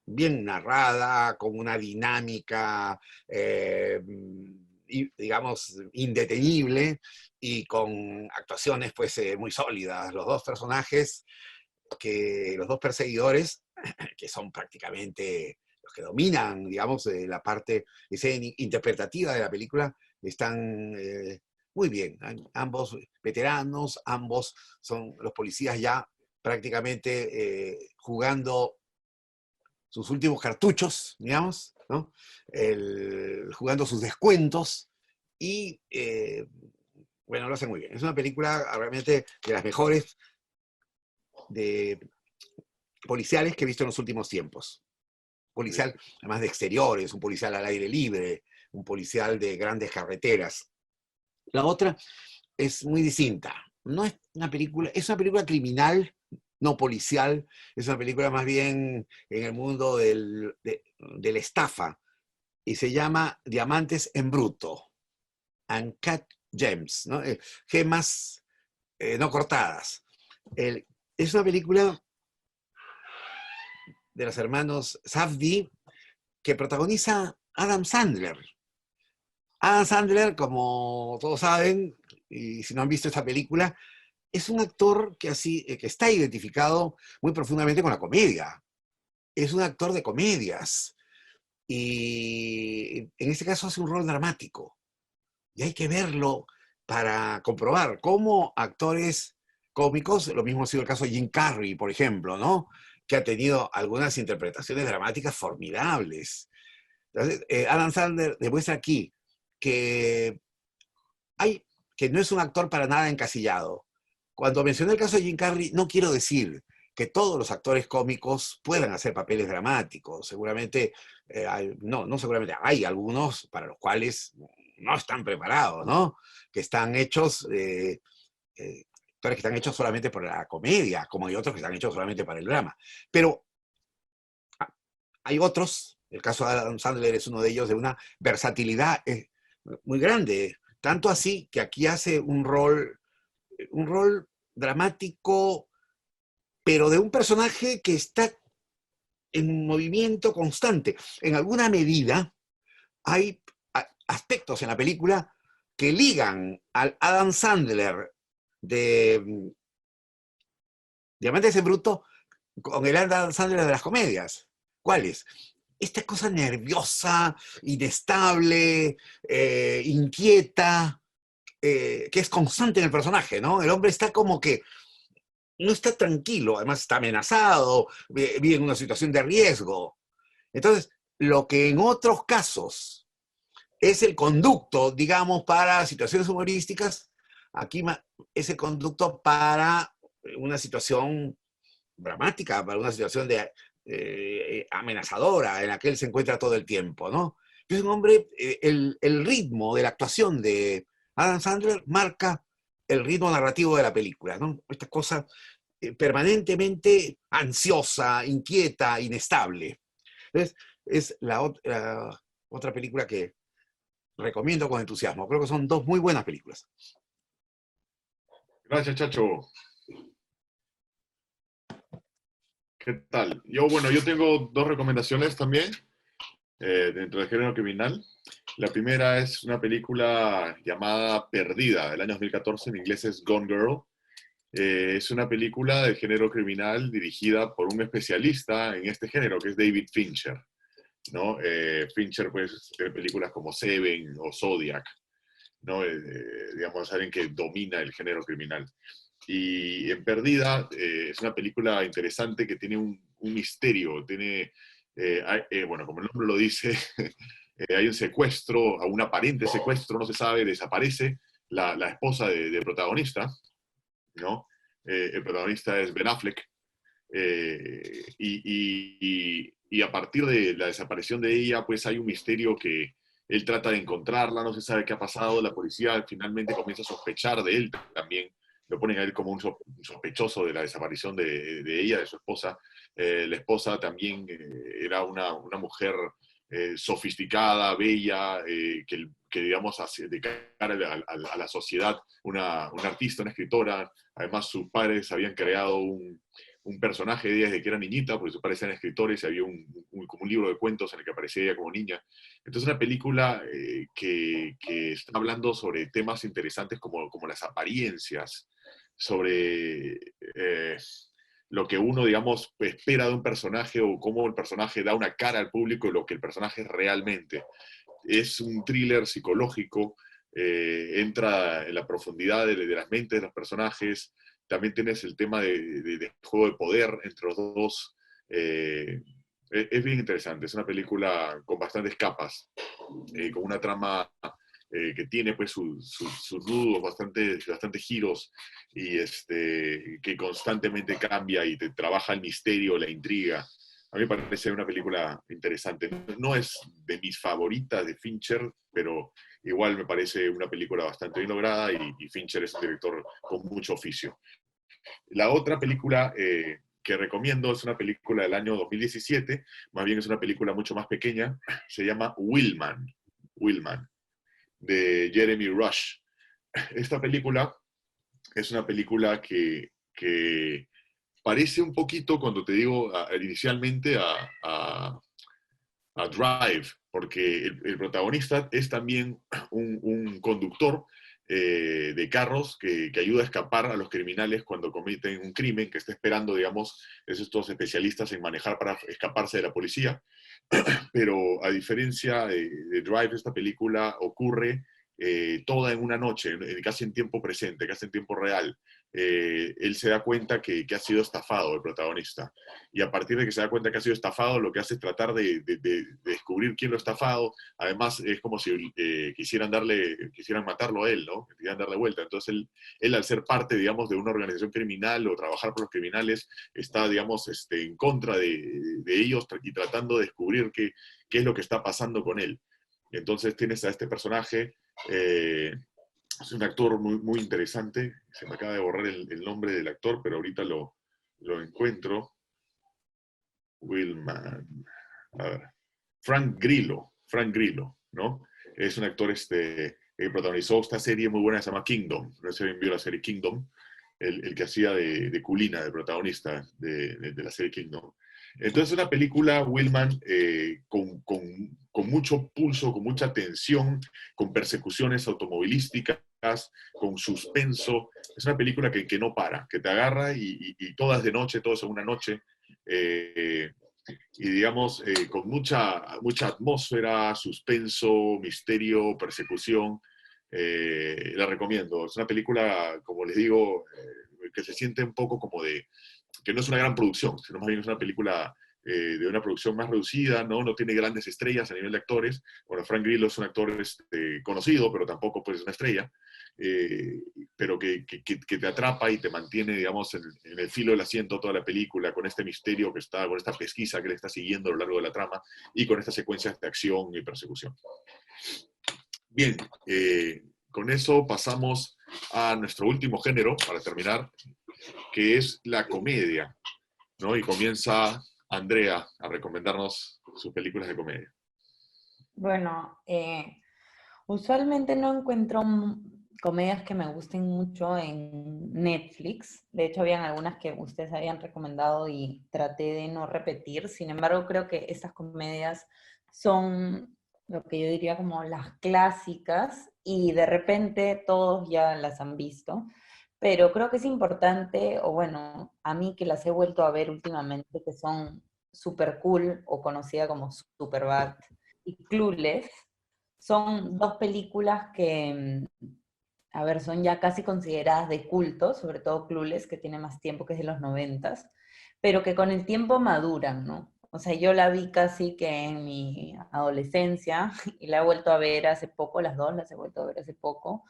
bien narrada, con una dinámica, digamos, indetenible, y con actuaciones pues muy sólidas. Los dos personajes, los dos perseguidores, que son prácticamente los que dominan, digamos, la parte interpretativa de la película, están muy bien. Ambos veteranos, ambos son los policías ya prácticamente jugando sus últimos cartuchos, digamos, ¿no? Jugando sus descuentos y, bueno, lo hacen muy bien. Es una película realmente de las mejores de policiales que he visto en los últimos tiempos. Policial, además de exteriores, un policial al aire libre, un policial de grandes carreteras. La otra es muy distinta. No es una película, es una película criminal, no policial, es una película más bien en el mundo de la estafa, y se llama Diamantes en Bruto, Uncut Gems, ¿no? Gemas no cortadas. Es una película de los hermanos Safdie que protagoniza Adam Sandler. Adam Sandler, como todos saben, y si no han visto esta película, es un actor que está identificado muy profundamente con la comedia. Es un actor de comedias. Y en este caso hace un rol dramático. Y hay que verlo para comprobar cómo actores cómicos, lo mismo ha sido el caso de Jim Carrey, por ejemplo, ¿no? Que ha tenido algunas interpretaciones dramáticas formidables. Entonces, Adam Sandler demuestra aquí que no es un actor para nada encasillado. Cuando mencioné el caso de Jim Carrey, no quiero decir que todos los actores cómicos puedan hacer papeles dramáticos. Seguramente, no seguramente, hay algunos para los cuales no están preparados, ¿no? Que están hechos, actores que están hechos solamente por la comedia, como hay otros que están hechos solamente para el drama. Pero hay otros, el caso de Adam Sandler es uno de ellos, de una versatilidad muy grande, tanto así que aquí hace un rol dramático, pero de un personaje que está en movimiento constante. En alguna medida hay aspectos en la película que ligan al Adam Sandler de Diamantes en Bruto con el Adam Sandler de las comedias. ¿Cuáles? Esta cosa nerviosa, inestable, inquieta, que es constante en el personaje, ¿no? El hombre está como que no está tranquilo, además está amenazado, vive en una situación de riesgo. Entonces, lo que en otros casos es el conducto, digamos, para situaciones humorísticas, aquí es el conducto para una situación dramática, para una situación amenazadora en la que él se encuentra todo el tiempo, ¿no? Es un hombre, el ritmo de la actuación de Adam Sandler marca el ritmo narrativo de la película, ¿no? Esta cosa permanentemente ansiosa, inquieta, inestable. Entonces, es la otra película que recomiendo con entusiasmo. Creo que son dos muy buenas películas. Gracias, Chacho. ¿Qué tal? Yo tengo dos recomendaciones también dentro del género criminal. La primera es una película llamada Perdida, del año 2014, en inglés es Gone Girl. Es una película de género criminal dirigida por un especialista en este género, que es David Fincher, ¿no? Fincher, pues, tiene películas como Seven o Zodiac, ¿no? Digamos, alguien que domina el género criminal. Y en Perdida es una película interesante que tiene un misterio, tiene, bueno, como el nombre lo dice, hay un secuestro, a un aparente secuestro, no se sabe, desaparece la esposa del protagonista, ¿no? El protagonista es Ben Affleck, y a partir de la desaparición de ella, pues hay un misterio que él trata de encontrarla, no se sabe qué ha pasado, la policía finalmente comienza a sospechar de él también, lo ponen a él como un sospechoso de la desaparición de ella, de su esposa. La esposa también era una mujer sofisticada, bella, que digamos, de cara a la sociedad, una artista, una escritora. Además, sus padres habían creado un personaje de ella desde que era niñita, porque sus padres eran escritores y había como un libro de cuentos en el que aparecía ella como niña. Entonces, una película que está hablando sobre temas interesantes como las apariencias, sobre lo que uno, digamos, espera de un personaje o cómo el personaje da una cara al público y lo que el personaje es realmente. Es un thriller psicológico, entra en la profundidad de las mentes de los personajes. También tienes el tema de juego de poder entre los dos. Es bien interesante, es una película con bastantes capas, con una trama que tiene pues sus nudos, bastantes giros, y que constantemente cambia y te trabaja el misterio, la intriga. A mí me parece una película interesante. No es de mis favoritas de Fincher, pero igual me parece una película bastante bien lograda, y Fincher es un director con mucho oficio. La otra película que recomiendo es una película del año 2017, más bien es una película mucho más pequeña, se llama Willman, de Jeremy Rush. Esta película es una película que parece un poquito, cuando te digo inicialmente, a Drive, porque el protagonista es también un conductor de carros que ayuda a escapar a los criminales cuando cometen un crimen, que está esperando, digamos, es estos especialistas en manejar para escaparse de la policía. Pero a diferencia de Drive, esta película ocurre toda en una noche, casi en tiempo presente, casi en tiempo real. Él se da cuenta que ha sido estafado, el protagonista. Y a partir de que se da cuenta que ha sido estafado, lo que hace es tratar de descubrir quién lo ha estafado. Además, es como si quisieran matarlo a él, ¿no? Quisieran darle vuelta. Entonces, él, al ser parte, digamos, de una organización criminal o trabajar por los criminales, está, digamos, en contra de ellos y tratando de descubrir qué es lo que está pasando con él. Entonces, tienes a este personaje. Es un actor muy, muy interesante. Se me acaba de borrar el nombre del actor, pero ahorita lo encuentro. Willman. a ver, Frank Grillo, ¿no? Es un actor que protagonizó esta serie muy buena que se llama Kingdom. No sé si alguien vio la serie Kingdom, el que hacía de Kulina, de protagonista de la serie Kingdom. Entonces, una película, Willman, con mucho pulso, con mucha tensión, con persecuciones automovilísticas, con suspenso. Es una película que no para, que te agarra y todas de noche, todas en una noche. Y digamos, con mucha atmósfera, suspenso, misterio, persecución. La recomiendo. Es una película, como les digo, que se siente un poco como que no es una gran producción, sino más bien es una película de una producción más reducida, ¿no? No tiene grandes estrellas a nivel de actores. Bueno, Frank Grillo es un actor conocido, pero tampoco pues, es una estrella, eh, pero que te atrapa y te mantiene, digamos, en el filo del asiento toda la película, con este misterio que está, con esta pesquisa que le está siguiendo a lo largo de la trama y con estas secuencias de acción y persecución. Bien, con eso pasamos a nuestro último género, para terminar, que es la comedia, ¿no? Y comienza Andrea a recomendarnos sus películas de comedia. Bueno, usualmente no encuentro comedias que me gusten mucho en Netflix. De hecho, habían algunas que ustedes habían recomendado y traté de no repetir. Sin embargo, creo que estas comedias son lo que yo diría como las clásicas y de repente todos ya las han visto. Pero creo que es importante, o bueno, a mí que las he vuelto a ver últimamente, que son Super Cool o conocida como Superbad y Clueless, son dos películas que, a ver, son ya casi consideradas de culto, sobre todo Clueless, que tiene más tiempo, que es de los 90, pero que con el tiempo maduran, ¿no? O sea, yo la vi casi que en mi adolescencia y la he vuelto a ver hace poco, las dos las he vuelto a ver hace poco,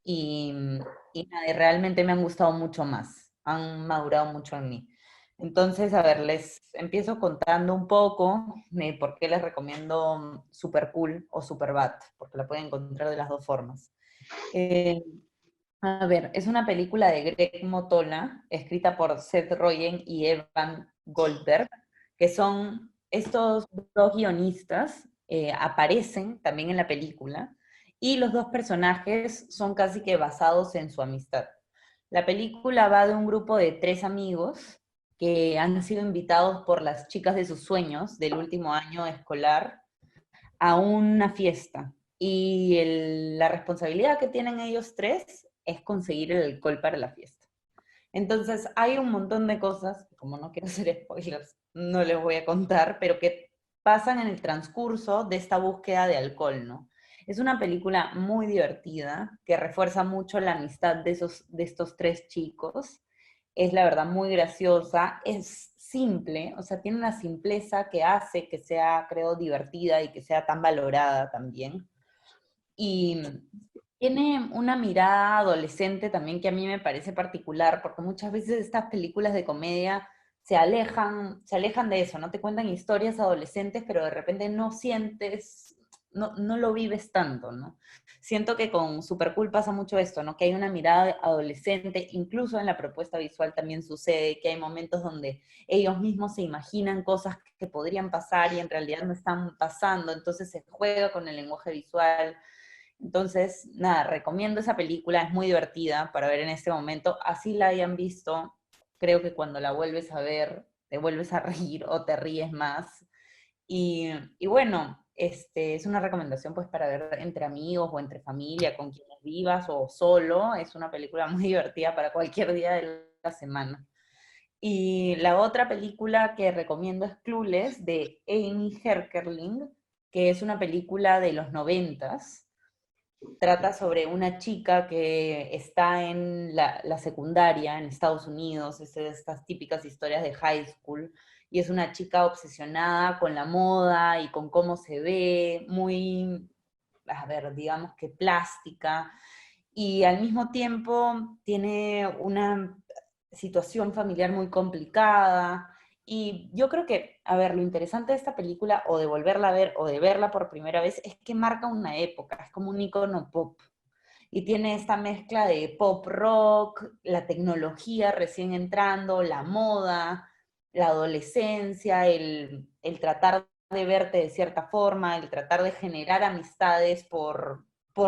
y, nada, y realmente me han gustado mucho más, han madurado mucho en mí. Entonces, a ver, les empiezo contando un poco de por qué les recomiendo Super Cool o Superbad, porque la pueden encontrar de las dos formas. Eh, a ver, es una película de Greg Motola, escrita por Seth Rogen y Evan Goldberg, que son estos dos guionistas, aparecen también en la película, y los dos personajes son casi que basados en su amistad. La película va de un grupo de 3 amigos que han sido invitados por las chicas de sus sueños del último año escolar a una fiesta. Y la responsabilidad que tienen ellos tres es conseguir el alcohol para la fiesta. Entonces, hay un montón de cosas, como no quiero hacer spoilers, no les voy a contar, pero que pasan en el transcurso de esta búsqueda de alcohol, ¿no? Es una película muy divertida, que refuerza mucho la amistad de estos 3 chicos. Es la verdad muy graciosa, es simple, o sea, tiene una simpleza que hace que sea, creo, divertida y que sea tan valorada también. Y tiene una mirada adolescente también que a mí me parece particular, porque muchas veces estas películas de comedia se alejan de eso, ¿no? Te cuentan historias adolescentes, pero de repente no sientes, no lo vives tanto, ¿no? Siento que con Super Cool pasa mucho esto, ¿no? Que hay una mirada adolescente, incluso en la propuesta visual también sucede, que hay momentos donde ellos mismos se imaginan cosas que podrían pasar y en realidad no están pasando, entonces se juega con el lenguaje visual. Entonces, nada, recomiendo esa película, es muy divertida para ver en este momento. Así la hayan visto, creo que cuando la vuelves a ver, te vuelves a reír o te ríes más. Y bueno, es una recomendación pues para ver entre amigos o entre familia, con quienes vivas o solo. Es una película muy divertida para cualquier día de la semana. Y la otra película que recomiendo es Clueless, de Amy Heckerling, que es una película de los 90. Trata sobre una chica que está en la secundaria en Estados Unidos, es de estas típicas historias de high school, y es una chica obsesionada con la moda y con cómo se ve, muy, a ver, digamos que plástica, y al mismo tiempo tiene una situación familiar muy complicada. Y yo creo que, a ver, lo interesante de esta película, o de volverla a ver, o de verla por primera vez, es que marca una época, es como un icono pop. Y tiene esta mezcla de pop rock, la tecnología recién entrando, la moda, la adolescencia, el tratar de verte de cierta forma, el tratar de generar amistades por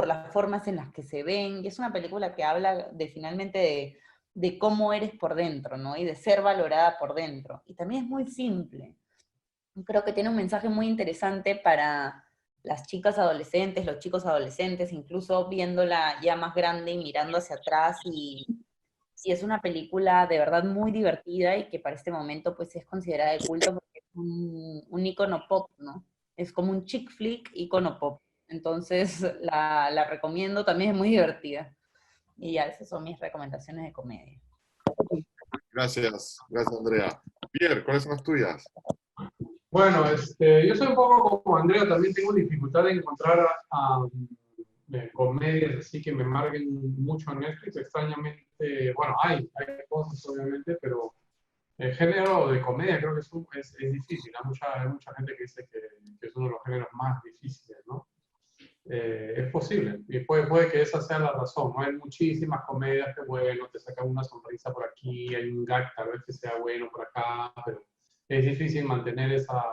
las formas en las que se ven, y es una película que habla finalmente de cómo eres por dentro, ¿no? Y de ser valorada por dentro. Y también es muy simple. Creo que tiene un mensaje muy interesante para las chicas adolescentes, los chicos adolescentes, incluso viéndola ya más grande y mirando hacia atrás, y es una película de verdad muy divertida y que para este momento pues es considerada de culto porque es un icono pop, ¿no? Es como un chick flick icono pop. Entonces la recomiendo, también es muy divertida. Y ya, esas son mis recomendaciones de comedia. Gracias, gracias Andrea. Pierre, ¿cuáles son las tuyas? Bueno, yo soy un poco como Andrea, también tengo dificultad de encontrar comedias así que me marquen mucho en Netflix. Extrañamente, bueno, hay cosas obviamente, pero el género de comedia creo que es difícil. Hay mucha gente que dice que es uno de los géneros más difíciles, ¿no? Es posible, y puede que esa sea la razón, ¿no? Hay muchísimas comedias que, bueno, te sacan una sonrisa por aquí, hay un gag tal vez que sea bueno por acá, pero es difícil mantener esa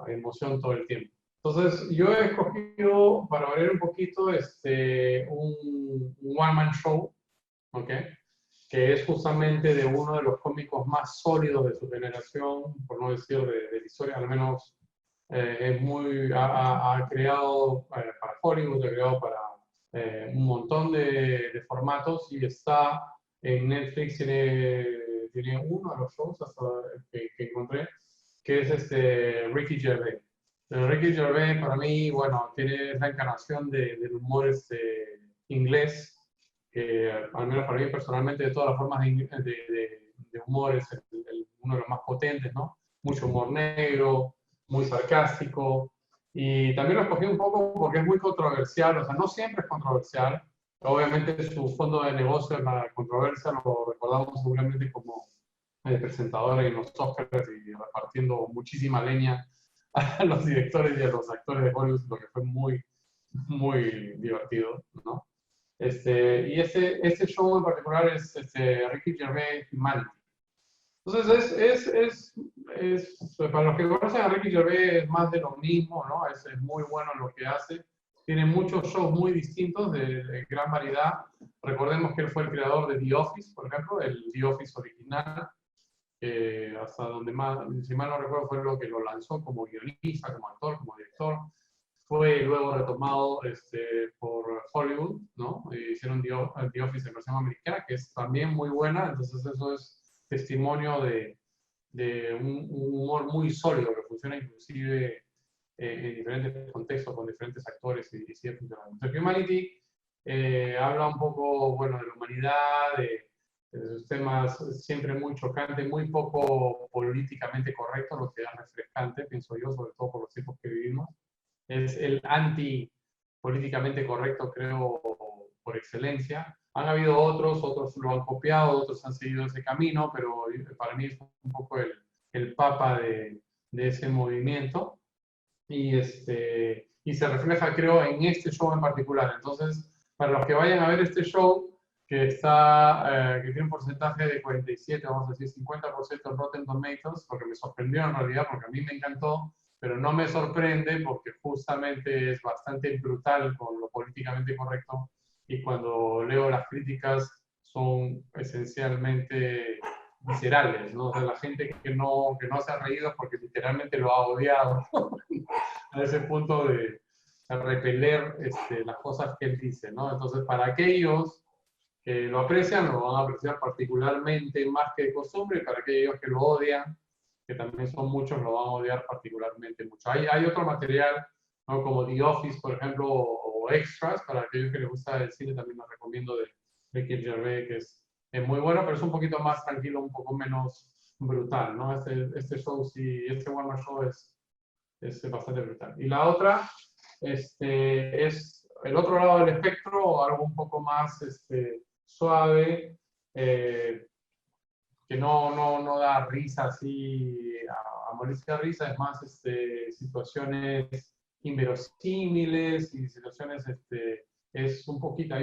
emoción todo el tiempo. Entonces, yo he escogido, para variar un poquito, un one-man show, ¿ok? Que es justamente de uno de los cómicos más sólidos de su generación, por no decir de la historia, al menos ha creado para Hollywood, ha creado para un montón de formatos, y está en Netflix, tiene uno de los shows hasta que encontré, que es Ricky Gervais. Ricky Gervais para mí, bueno, tiene la encarnación del humor inglés, que al menos para mí personalmente de todas las formas de humor es uno de los más potentes, ¿no? Mucho humor negro, muy sarcástico, y también lo escogí un poco porque es muy controversial, o sea, no siempre es controversial, obviamente su fondo de negocio es la controversia, lo recordamos seguramente como presentador en los Oscars y repartiendo muchísima leña a los directores y a los actores de Hollywood, lo que fue muy, muy divertido, ¿no? Y este show en particular es Ricky Gervais Humanity. Entonces, para los que conocen a Ricky Gervais es más de lo mismo, ¿no? Es muy bueno en lo que hace. Tiene muchos shows muy distintos, de gran variedad. Recordemos que él fue el creador de The Office, por ejemplo, el The Office original, hasta donde más, si mal no recuerdo, fue lo que lo lanzó como guionista, como actor, como director. Fue luego retomado por Hollywood, ¿no? Hicieron The Office en versión americana, que es también muy buena. Entonces eso es testimonio de un humor muy sólido que funciona inclusive en diferentes contextos, con diferentes actores y sigue funcionando. Entonces, Humanity habla un poco, bueno, de la humanidad, de sus temas siempre muy chocantes, muy poco políticamente correcto, lo que es refrescante, pienso yo, sobre todo por los tiempos que vivimos. Es el anti-políticamente correcto, creo, por excelencia. Han habido otros lo han copiado, otros han seguido ese camino, pero para mí es un poco el papa de ese movimiento. Y se refleja, creo, en este show en particular. Entonces, para los que vayan a ver este show, que tiene un porcentaje de 47, vamos a decir 50% en Rotten Tomatoes, porque me sorprendió en realidad, porque a mí me encantó, pero no me sorprende porque justamente es bastante brutal con lo políticamente correcto, y cuando leo las críticas son esencialmente viscerales, ¿no? O sea, la gente que no se ha reído porque literalmente lo ha odiado a ese punto de repeler las cosas que él dice, ¿no? Entonces, para aquellos que lo aprecian, lo van a apreciar particularmente más que de costumbre, y para aquellos que lo odian, que también son muchos, lo van a odiar particularmente mucho. Hay otro material, ¿no? Como The Office, por ejemplo, o Extras, para aquellos que les gusta el cine, también los recomiendo de Ricky Gervais, que es muy bueno, pero es un poquito más tranquilo, un poco menos brutal, ¿no? Este show, sí, este One Man Show es bastante brutal. Y la otra es el otro lado del espectro, algo un poco más suave, que no da risa así a morirse de risa, es más situaciones inverosímiles y situaciones, es hay un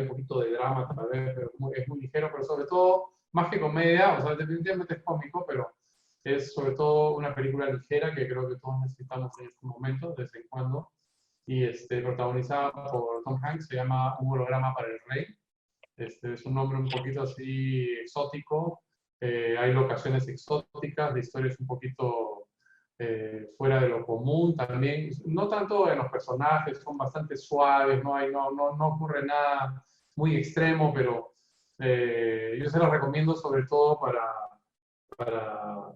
poquito de drama tal vez, pero es muy ligero, pero sobre todo, más que comedia, o sea, definitivamente es cómico, pero Es sobre todo una película ligera que creo que todos necesitamos en este momento, de vez en cuando, y protagonizada por Tom Hanks, se llama Un holograma para el rey. Es un nombre un poquito así exótico, hay locaciones exóticas, la historia es un poquito fuera de lo común también, no tanto en los personajes, son bastante suaves, no ocurre nada muy extremo, pero yo se los recomiendo sobre todo para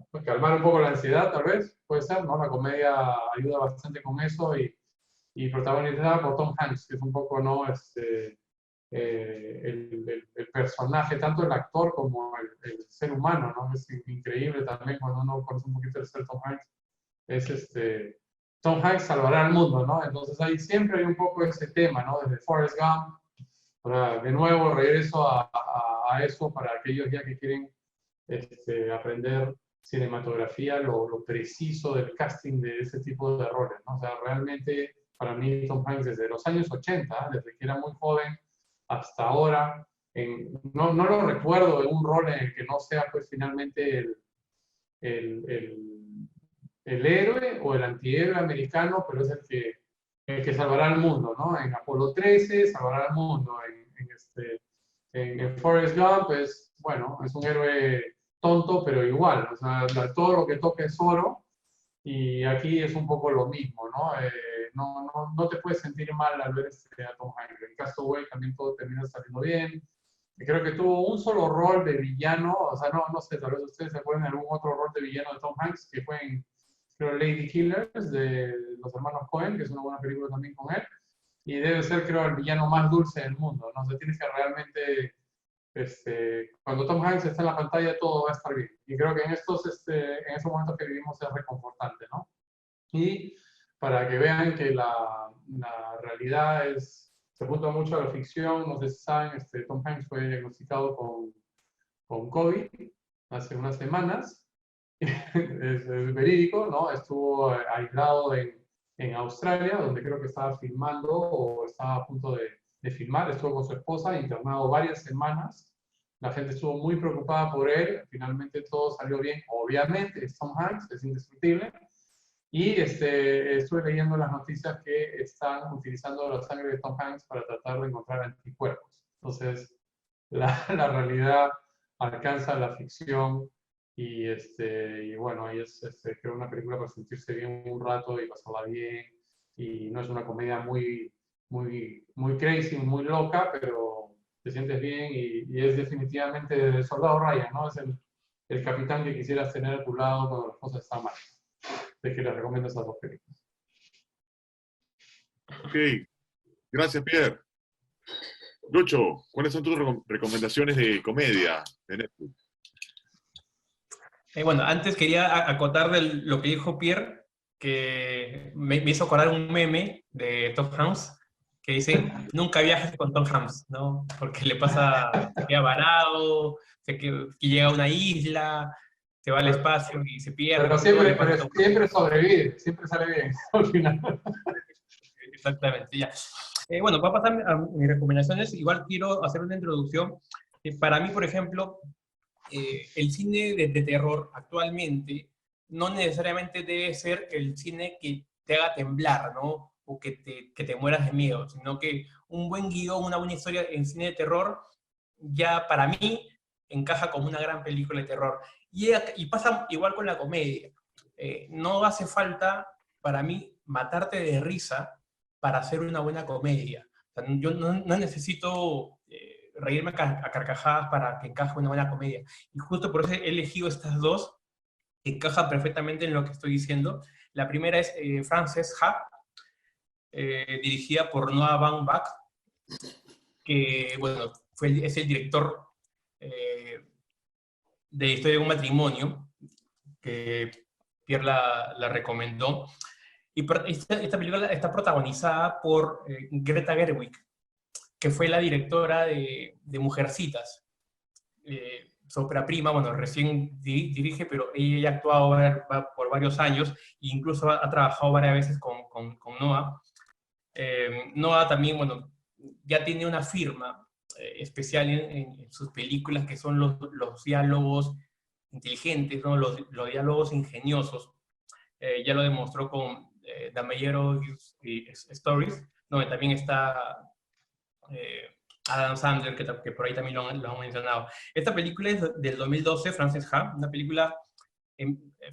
pues, calmar un poco la ansiedad, tal vez, puede ser, ¿no? La comedia ayuda bastante con eso y protagonizada por Tom Hanks, que es un poco, ¿no? El personaje, tanto el actor como el ser humano, ¿no? Es increíble también cuando uno conoce un poquito el ser Tom Hanks. Tom Hanks salvará al mundo, ¿no? Entonces ahí siempre hay un poco ese tema, ¿no? Desde Forrest Gump, de nuevo regreso a eso para aquellos ya que quieren aprender cinematografía, lo preciso del casting de ese tipo de roles, ¿no? O sea, realmente para mí Tom Hanks desde los años 80, desde que era muy joven hasta ahora, no lo recuerdo de un rol en el que no sea pues finalmente el héroe o el antihéroe americano, pero es el que salvará al mundo, ¿no? En Apolo 13 salvará al mundo, en Forrest Gump, pues, bueno, es un héroe tonto, pero igual, o sea, todo lo que toca es oro, y aquí es un poco lo mismo, ¿no? No te puedes sentir mal al ver a Tom Hanks. En Castaway también todo termina saliendo bien. Y creo que tuvo un solo rol de villano, o sea, no sé, tal vez ustedes se acuerdan de algún otro rol de villano de Tom Hanks, que fue en, creo, Lady Killers, de los hermanos Coen, que es una buena película también con él, y debe ser, creo, el villano más dulce del mundo, ¿no? O sea, tienes que realmente cuando Tom Hanks está en la pantalla todo va a estar bien. Y creo que en estos momentos que vivimos es reconfortante, ¿no? Y para que vean que la realidad se apunta mucho a la ficción, no sé si saben, Tom Hanks fue diagnosticado con COVID hace unas semanas. Es verídico, ¿no? Estuvo aislado en Australia, donde creo que estaba filmando o estaba a punto de filmar, estuvo con su esposa, internado varias semanas. La gente estuvo muy preocupada por él, finalmente todo salió bien. Obviamente, es Tom Hanks, es indestructible. Y estuve leyendo las noticias que están utilizando la sangre de Tom Hanks para tratar de encontrar anticuerpos. Entonces, la realidad alcanza la ficción y bueno, ahí creo una película para sentirse bien un rato y pasarla bien. Y no es una comedia muy crazy, muy loca, pero te sientes bien y es definitivamente el soldado Ryan, ¿no? Es el capitán que quisieras tener a tu lado cuando las cosas están mal. De que les recomiendo esas dos películas. Ok, gracias, Pierre. Lucho, ¿cuáles son tus recomendaciones de comedia de Netflix? Bueno, antes quería acotar de lo que dijo Pierre, que me hizo acordar un meme de Tom Hanks, que dice, nunca viajes con Tom Hanks, ¿no? Porque le pasa, se queda varado, que llega a una isla, se va al espacio y se pierde. Pero siempre sobrevive, siempre sale bien al final. Exactamente, ya. Bueno, va a pasar a mis recomendaciones. Igual quiero hacer una introducción. Para mí, por ejemplo, el cine de terror actualmente no necesariamente debe ser el cine que te haga temblar, ¿no? O que te mueras de miedo, sino que un buen guión, una buena historia en cine de terror, ya para mí encaja como una gran película de terror. Y pasa igual con la comedia. No hace falta, para mí, matarte de risa para hacer una buena comedia. O sea, yo no necesito reírme a carcajadas para que encaje una buena comedia. Y justo por eso he elegido estas dos, que encajan perfectamente en lo que estoy diciendo. La primera es Frances Ha, dirigida por Noah Baumbach, que, bueno, es el director de Historia de un matrimonio, que Pierre la recomendó. Y esta película está protagonizada por Greta Gerwig, que fue la directora de Mujercitas. Su ópera prima, bueno, recién dirige, pero ella ha actuado por varios años e incluso ha trabajado varias veces con Noah. Noah también, bueno, ya tiene una firma especial en sus películas, que son los diálogos inteligentes, ¿no? Los diálogos ingeniosos. Ya lo demostró con The Meyerowitz y Stories, donde también está Adam Sandler, que por ahí también lo han mencionado. Esta película es del 2012, Frances Ha, una película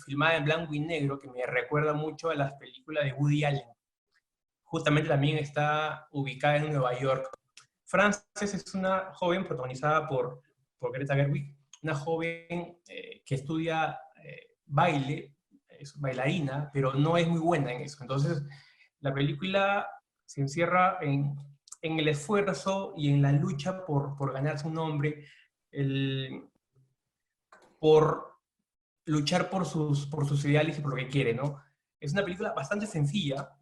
filmada en blanco y negro que me recuerda mucho a las películas de Woody Allen. Justamente también está ubicada en Nueva York. Frances es una joven protagonizada por Greta Gerwig, una joven que estudia baile, es bailarina, pero no es muy buena en eso. Entonces, la película se encierra en el esfuerzo y en la lucha por ganarse un nombre, por luchar por sus ideales y por lo que quiere, ¿no? Es una película bastante sencilla,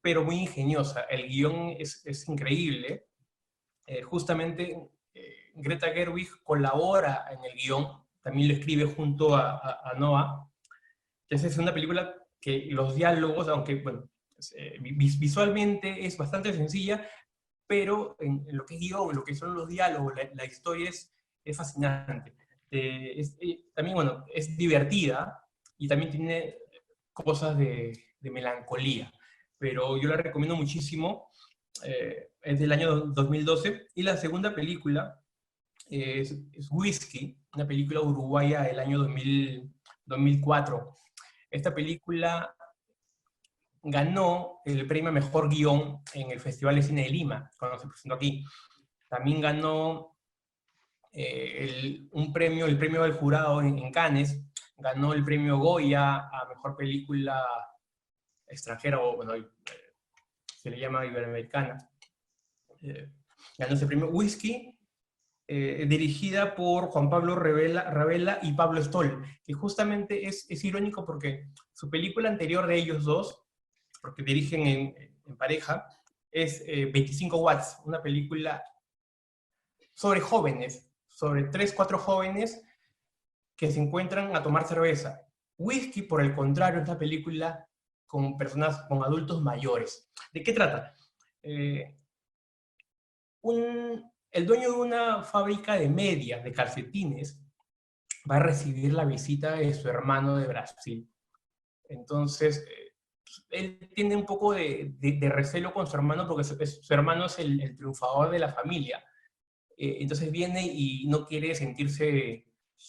pero muy ingeniosa. El guión es increíble. Justamente Greta Gerwig colabora en el guión, también lo escribe junto a Noah. Entonces es una película que los diálogos, aunque bueno, visualmente es bastante sencilla, pero en lo que es guión, en lo que son los diálogos, la historia es fascinante. También, bueno, es divertida y también tiene cosas de melancolía, pero yo la recomiendo muchísimo. Es del año 2012, y la segunda película es Whisky, una película uruguaya del año 2004. Esta película ganó el premio a Mejor Guión en el Festival de Cine de Lima, cuando se presentó aquí. También ganó el premio del jurado en Cannes, ganó el premio Goya a Mejor Película Extranjera, o bueno, se le llama iberoamericana. Ganó ese premio. Whisky, dirigida por Juan Pablo Ravella y Pablo Stoll, que justamente es irónico porque su película anterior de ellos dos, porque dirigen en pareja, es 25 Watts, una película sobre jóvenes, sobre 3, 4 jóvenes que se encuentran a tomar cerveza. Whisky, por el contrario, es una película con personas, con adultos mayores. ¿De qué trata? El dueño de una fábrica de medias, de calcetines, va a recibir la visita de su hermano de Brasil. Entonces, él tiene un poco de recelo con su hermano porque su hermano es el triunfador de la familia. Entonces viene y no quiere sentirse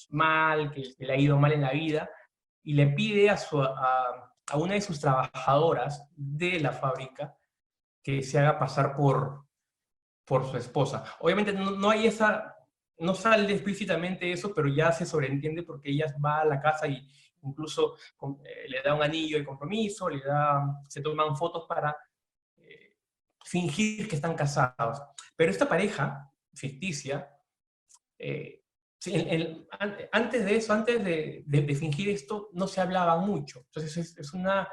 mal, que le ha ido mal en la vida, y le pide a una de sus trabajadoras de la fábrica que se haga pasar por su esposa. Obviamente no hay no sale explícitamente eso, pero ya se sobreentiende porque ella va a la casa y incluso le da un anillo de compromiso, se toman fotos para fingir que están casados. Pero esta pareja ficticia, antes de eso, antes de fingir esto, no se hablaba mucho. Entonces es una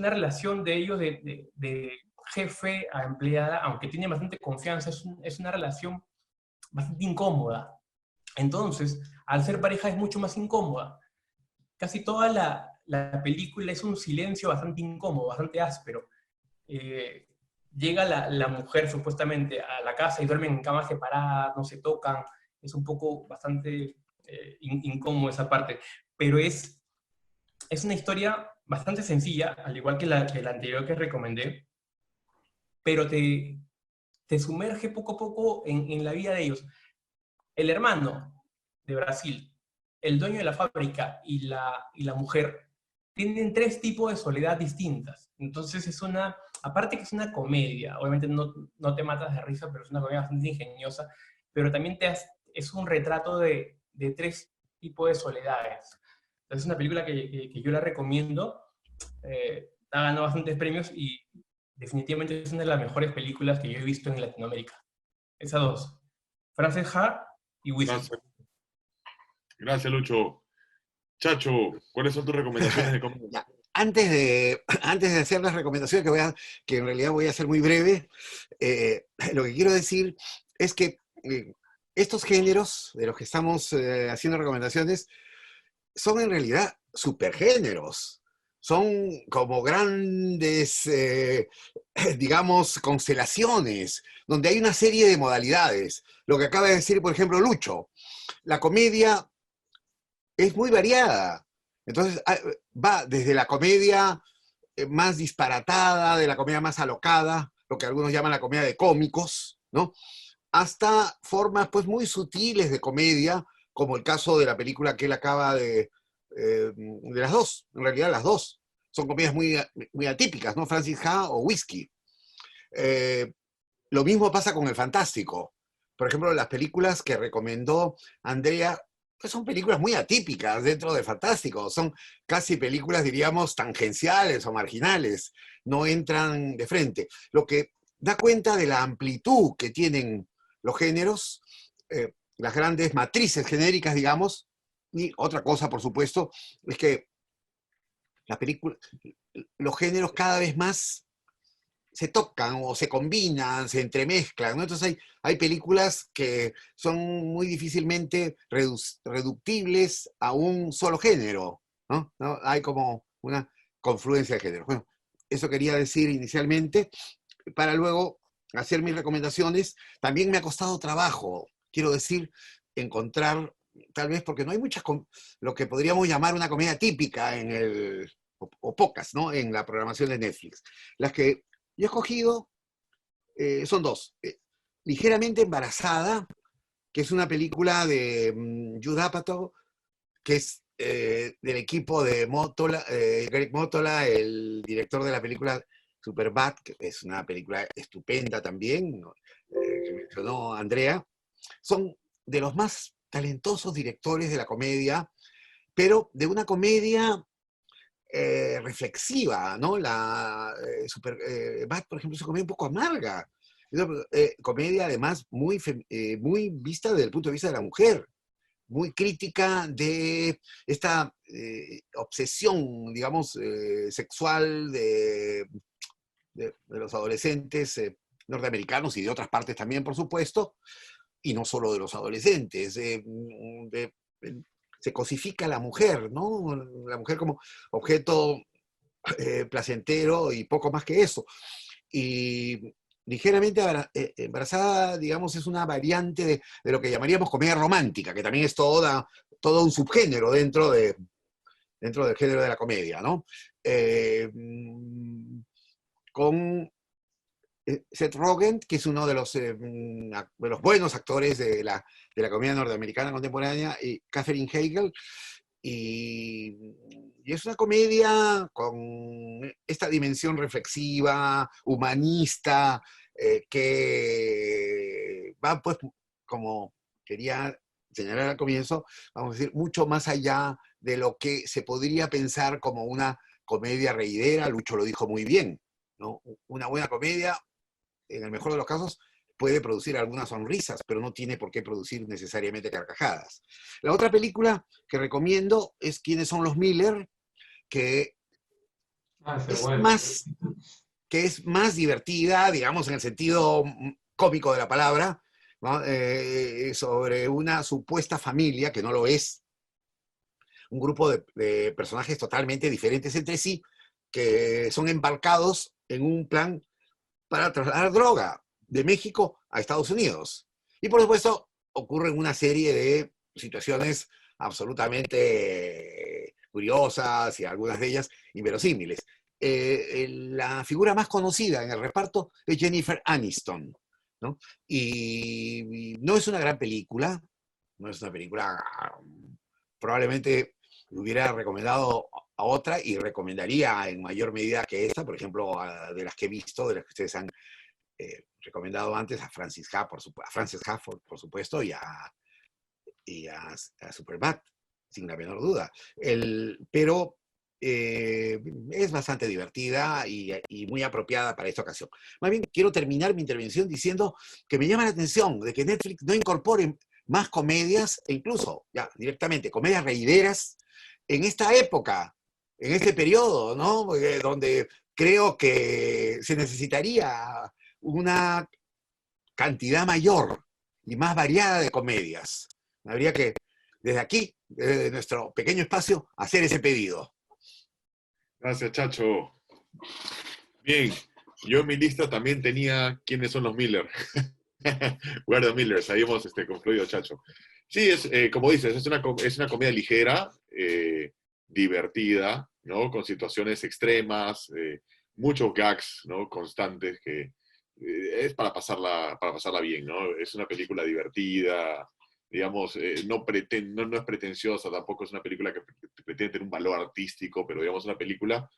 relación de ellos de jefe a empleada, aunque tiene bastante confianza, es una relación bastante incómoda. Entonces, al ser pareja es mucho más incómoda. Casi toda la película es un silencio bastante incómodo, bastante áspero. Llega la mujer supuestamente a la casa y duermen en camas separadas, no se tocan, es un poco bastante incómodo esa parte, pero es una historia bastante sencilla, al igual que la anterior que recomendé, pero te sumerge poco a poco en la vida de ellos. El hermano de Brasil, el dueño de la fábrica y la mujer tienen 3 tipos de soledad distintas. Entonces aparte que es una comedia, obviamente no te matas de risa, pero es una comedia bastante ingeniosa, pero también es un retrato de 3 tipos de soledades. Entonces es una película que yo la recomiendo, ha ganado bastantes premios y definitivamente es una de las mejores películas que yo he visto en Latinoamérica. Esas 2, Frances Ha y Whisky. Gracias, Lucho. Chacho, ¿cuáles son tus recomendaciones de comedia? Antes de hacer las recomendaciones, que en realidad voy a ser muy breve, lo que quiero decir es que estos géneros de los que estamos haciendo recomendaciones son en realidad supergéneros. Son como grandes, digamos, constelaciones, donde hay una serie de modalidades. Lo que acaba de decir, por ejemplo, Lucho, la comedia es muy variada. Entonces, va desde la comedia más disparatada, de la comedia más alocada, lo que algunos llaman la comedia de cómicos, ¿no? Hasta formas pues muy sutiles de comedia, como el caso de la película que él acaba de las dos, en realidad las dos. Son comedias muy atípicas, ¿no? Francis Ha o Whisky. Lo mismo pasa con el fantástico. Por ejemplo, las películas que recomendó Andrea, pues son películas muy atípicas dentro del fantástico. Son casi películas, diríamos, tangenciales o marginales. No entran de frente. Lo que da cuenta de la amplitud que tienen los géneros, las grandes matrices genéricas, digamos. Y otra cosa, por supuesto, es que la película, los géneros cada vez más se tocan o se combinan, se entremezclan, ¿no? Entonces hay películas que son muy difícilmente reductibles a un solo género, ¿no? ¿No? Hay como una confluencia de géneros. Bueno, eso quería decir inicialmente, para luego hacer mis recomendaciones. También me ha costado trabajo, quiero decir, encontrar, tal vez porque no hay muchas, lo que podríamos llamar una comedia típica o pocas, ¿no? En la programación de Netflix. Las que yo he escogido son dos. Ligeramente Embarazada, que es una película de Judd Apatow, que es del equipo de Motola, Greg Motola, el director de la película Superbad, que es una película estupenda también, que mencionó Andrea. Son de los más talentosos directores de la comedia, pero de una comedia reflexiva, ¿no? Bad, por ejemplo, es una comedia un poco amarga. Es una comedia, además, muy vista desde el punto de vista de la mujer, muy crítica de esta obsesión, digamos, sexual de los adolescentes norteamericanos y de otras partes también, por supuesto, y no solo de los adolescentes. Se cosifica a la mujer, ¿no? La mujer como objeto placentero y poco más que eso. Y ligeramente Embarazada, digamos, es una variante de lo que llamaríamos comedia romántica, que también es todo un subgénero dentro del género de la comedia, ¿no? Con Seth Rogen, que es uno de los buenos actores de la comedia norteamericana contemporánea, y Katherine Heigl, y es una comedia con esta dimensión reflexiva, humanista, que va, pues, como quería señalar al comienzo, vamos a decir, mucho más allá de lo que se podría pensar como una comedia reidera. Lucho lo dijo muy bien, ¿no? Una buena comedia, en el mejor de los casos, puede producir algunas sonrisas, pero no tiene por qué producir necesariamente carcajadas. La otra película que recomiendo es ¿Quiénes son los Miller?, que es más divertida, digamos, en el sentido cómico de la palabra, ¿no? Sobre una supuesta familia, que no lo es, un grupo de personajes totalmente diferentes entre sí, que son embarcados en un plan para trasladar droga de México a Estados Unidos. Y por supuesto, ocurren una serie de situaciones absolutamente curiosas y algunas de ellas inverosímiles. La figura más conocida en el reparto es Jennifer Aniston, ¿no? Y no es una gran película, no es una película, probablemente hubiera recomendado a otra y recomendaría en mayor medida que esta, por ejemplo, de las que he visto, de las que ustedes han recomendado antes, a Francis Ha, por supuesto, y a Superbad, sin la menor duda. Pero es bastante divertida y muy apropiada para esta ocasión. Más bien, quiero terminar mi intervención diciendo que me llama la atención de que Netflix no incorpore más comedias, e incluso, ya directamente, comedias reideras, en esta época, en este periodo, ¿no? Donde creo que se necesitaría una cantidad mayor y más variada de comedias. Habría que, desde aquí, desde nuestro pequeño espacio, hacer ese pedido. Gracias, Chacho. Bien, yo en mi lista también tenía ¿Quiénes son los Miller? Where the Millers, ahí hemos concluido, Chacho. Sí, como dices, es una comedia ligera, divertida, ¿no? Con situaciones extremas, muchos gags, ¿no? Constantes que es para pasarla bien, ¿no? Es una película divertida, digamos, no es pretenciosa, tampoco es una película que pretende tener un valor artístico, pero digamos una película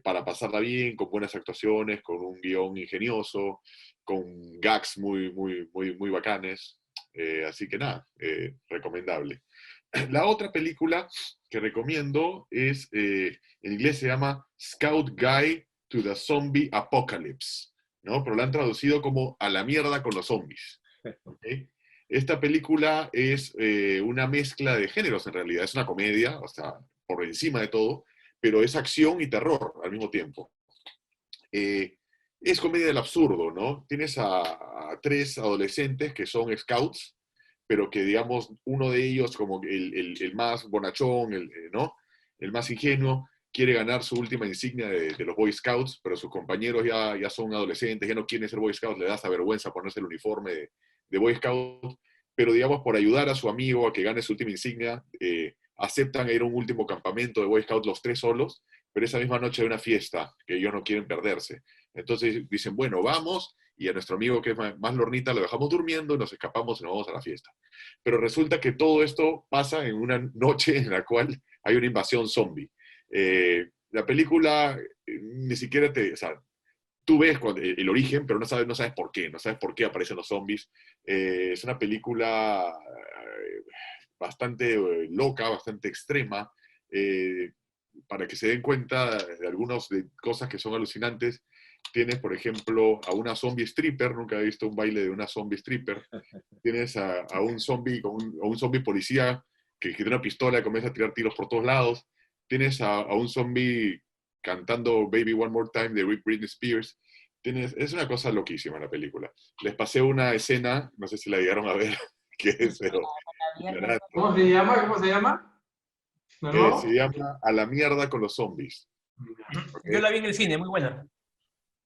para pasarla bien, con buenas actuaciones, con un guión ingenioso, con gags muy bacanes. Así que nada, recomendable. La otra película que recomiendo es, en inglés se llama Scout Guide to the Zombie Apocalypse, ¿no? Pero la han traducido como A la mierda con los zombies. ¿Okay? Esta película es una mezcla de géneros en realidad, es una comedia, o sea, por encima de todo, pero es acción y terror al mismo tiempo. Es comedia del absurdo, ¿no? Tienes a tres adolescentes que son scouts, pero que, digamos, uno de ellos, como el más bonachón, ¿no? El más ingenuo, quiere ganar su última insignia de los Boy Scouts, pero sus compañeros ya son adolescentes, ya no quieren ser Boy Scouts, le da esa vergüenza ponerse el uniforme de Boy Scout, pero, digamos, por ayudar a su amigo a que gane su última insignia, aceptan ir a un último campamento de Boy Scouts los tres solos, pero esa misma noche hay una fiesta que ellos no quieren perderse. Entonces dicen, bueno, vamos, y a nuestro amigo que es más lornita lo dejamos durmiendo y nos escapamos y nos vamos a la fiesta. Pero resulta que todo esto pasa en una noche en la cual hay una invasión zombie. La película ni siquiera o sea, tú ves el origen, pero no sabes por qué, no sabes por qué aparecen los zombies. Es una película bastante loca, bastante extrema, para que se den cuenta de algunas cosas que son alucinantes. Tienes, por ejemplo, a una zombie stripper, nunca he visto un baile de una zombie stripper. Tienes a un zombie, a un zombie policía que tiene una pistola y comienza a tirar tiros por todos lados. Tienes a un zombie cantando Baby One More Time de Britney Spears. Es una cosa loquísima la película. Les pasé una escena, no sé si la llegaron a ver, que es, pero, ¿Cómo se llama? ¿Cómo se llama? ¿De nuevo? se llama A la mierda con los zombies. Yo ¿Okay? la vi en el cine, muy buena.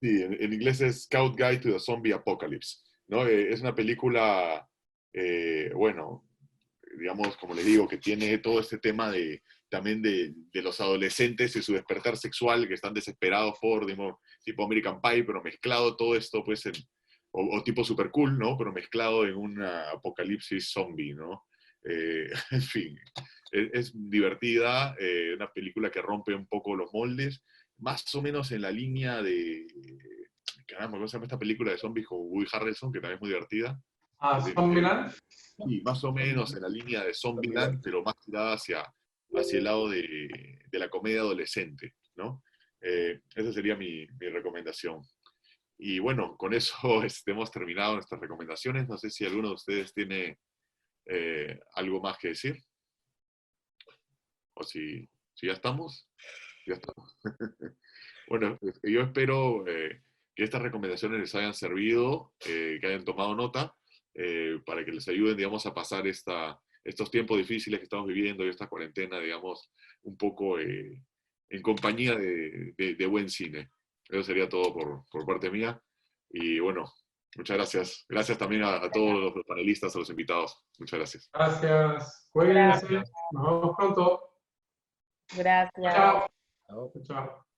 Sí, en inglés es Scout Guide to the Zombie Apocalypse, ¿no? Es una película, bueno, digamos, como le digo, que tiene todo este tema también de los adolescentes y su despertar sexual, que están desesperados por, digamos, tipo American Pie, pero mezclado todo esto, pues, o tipo super cool, ¿no? Pero mezclado en un apocalipsis zombie, ¿no? En fin, es divertida, una película que rompe un poco los moldes, más o menos en la línea de, caramba, ¿cómo se llama esta película de zombies con Woody Harrelson, que también es muy divertida? ¿Zombieland? Sí, más o menos en la línea de Zombieland, pero más tirada hacia el lado de la comedia adolescente, ¿no? Esa sería mi recomendación. Y bueno, con eso hemos terminado nuestras recomendaciones. No sé si alguno de ustedes tiene algo más que decir. O si ya estamos. Ya estamos. Bueno, yo espero que estas recomendaciones les hayan servido, que hayan tomado nota, para que les ayuden, digamos, a pasar estos tiempos difíciles que estamos viviendo y esta cuarentena, digamos, un poco en compañía de buen cine. Eso sería todo por parte mía. Y bueno, muchas gracias. Gracias también a todos los panelistas, a los invitados. Muchas gracias. Gracias. Cuídense. Nos vemos pronto. Gracias. Chao. Chao. Chao.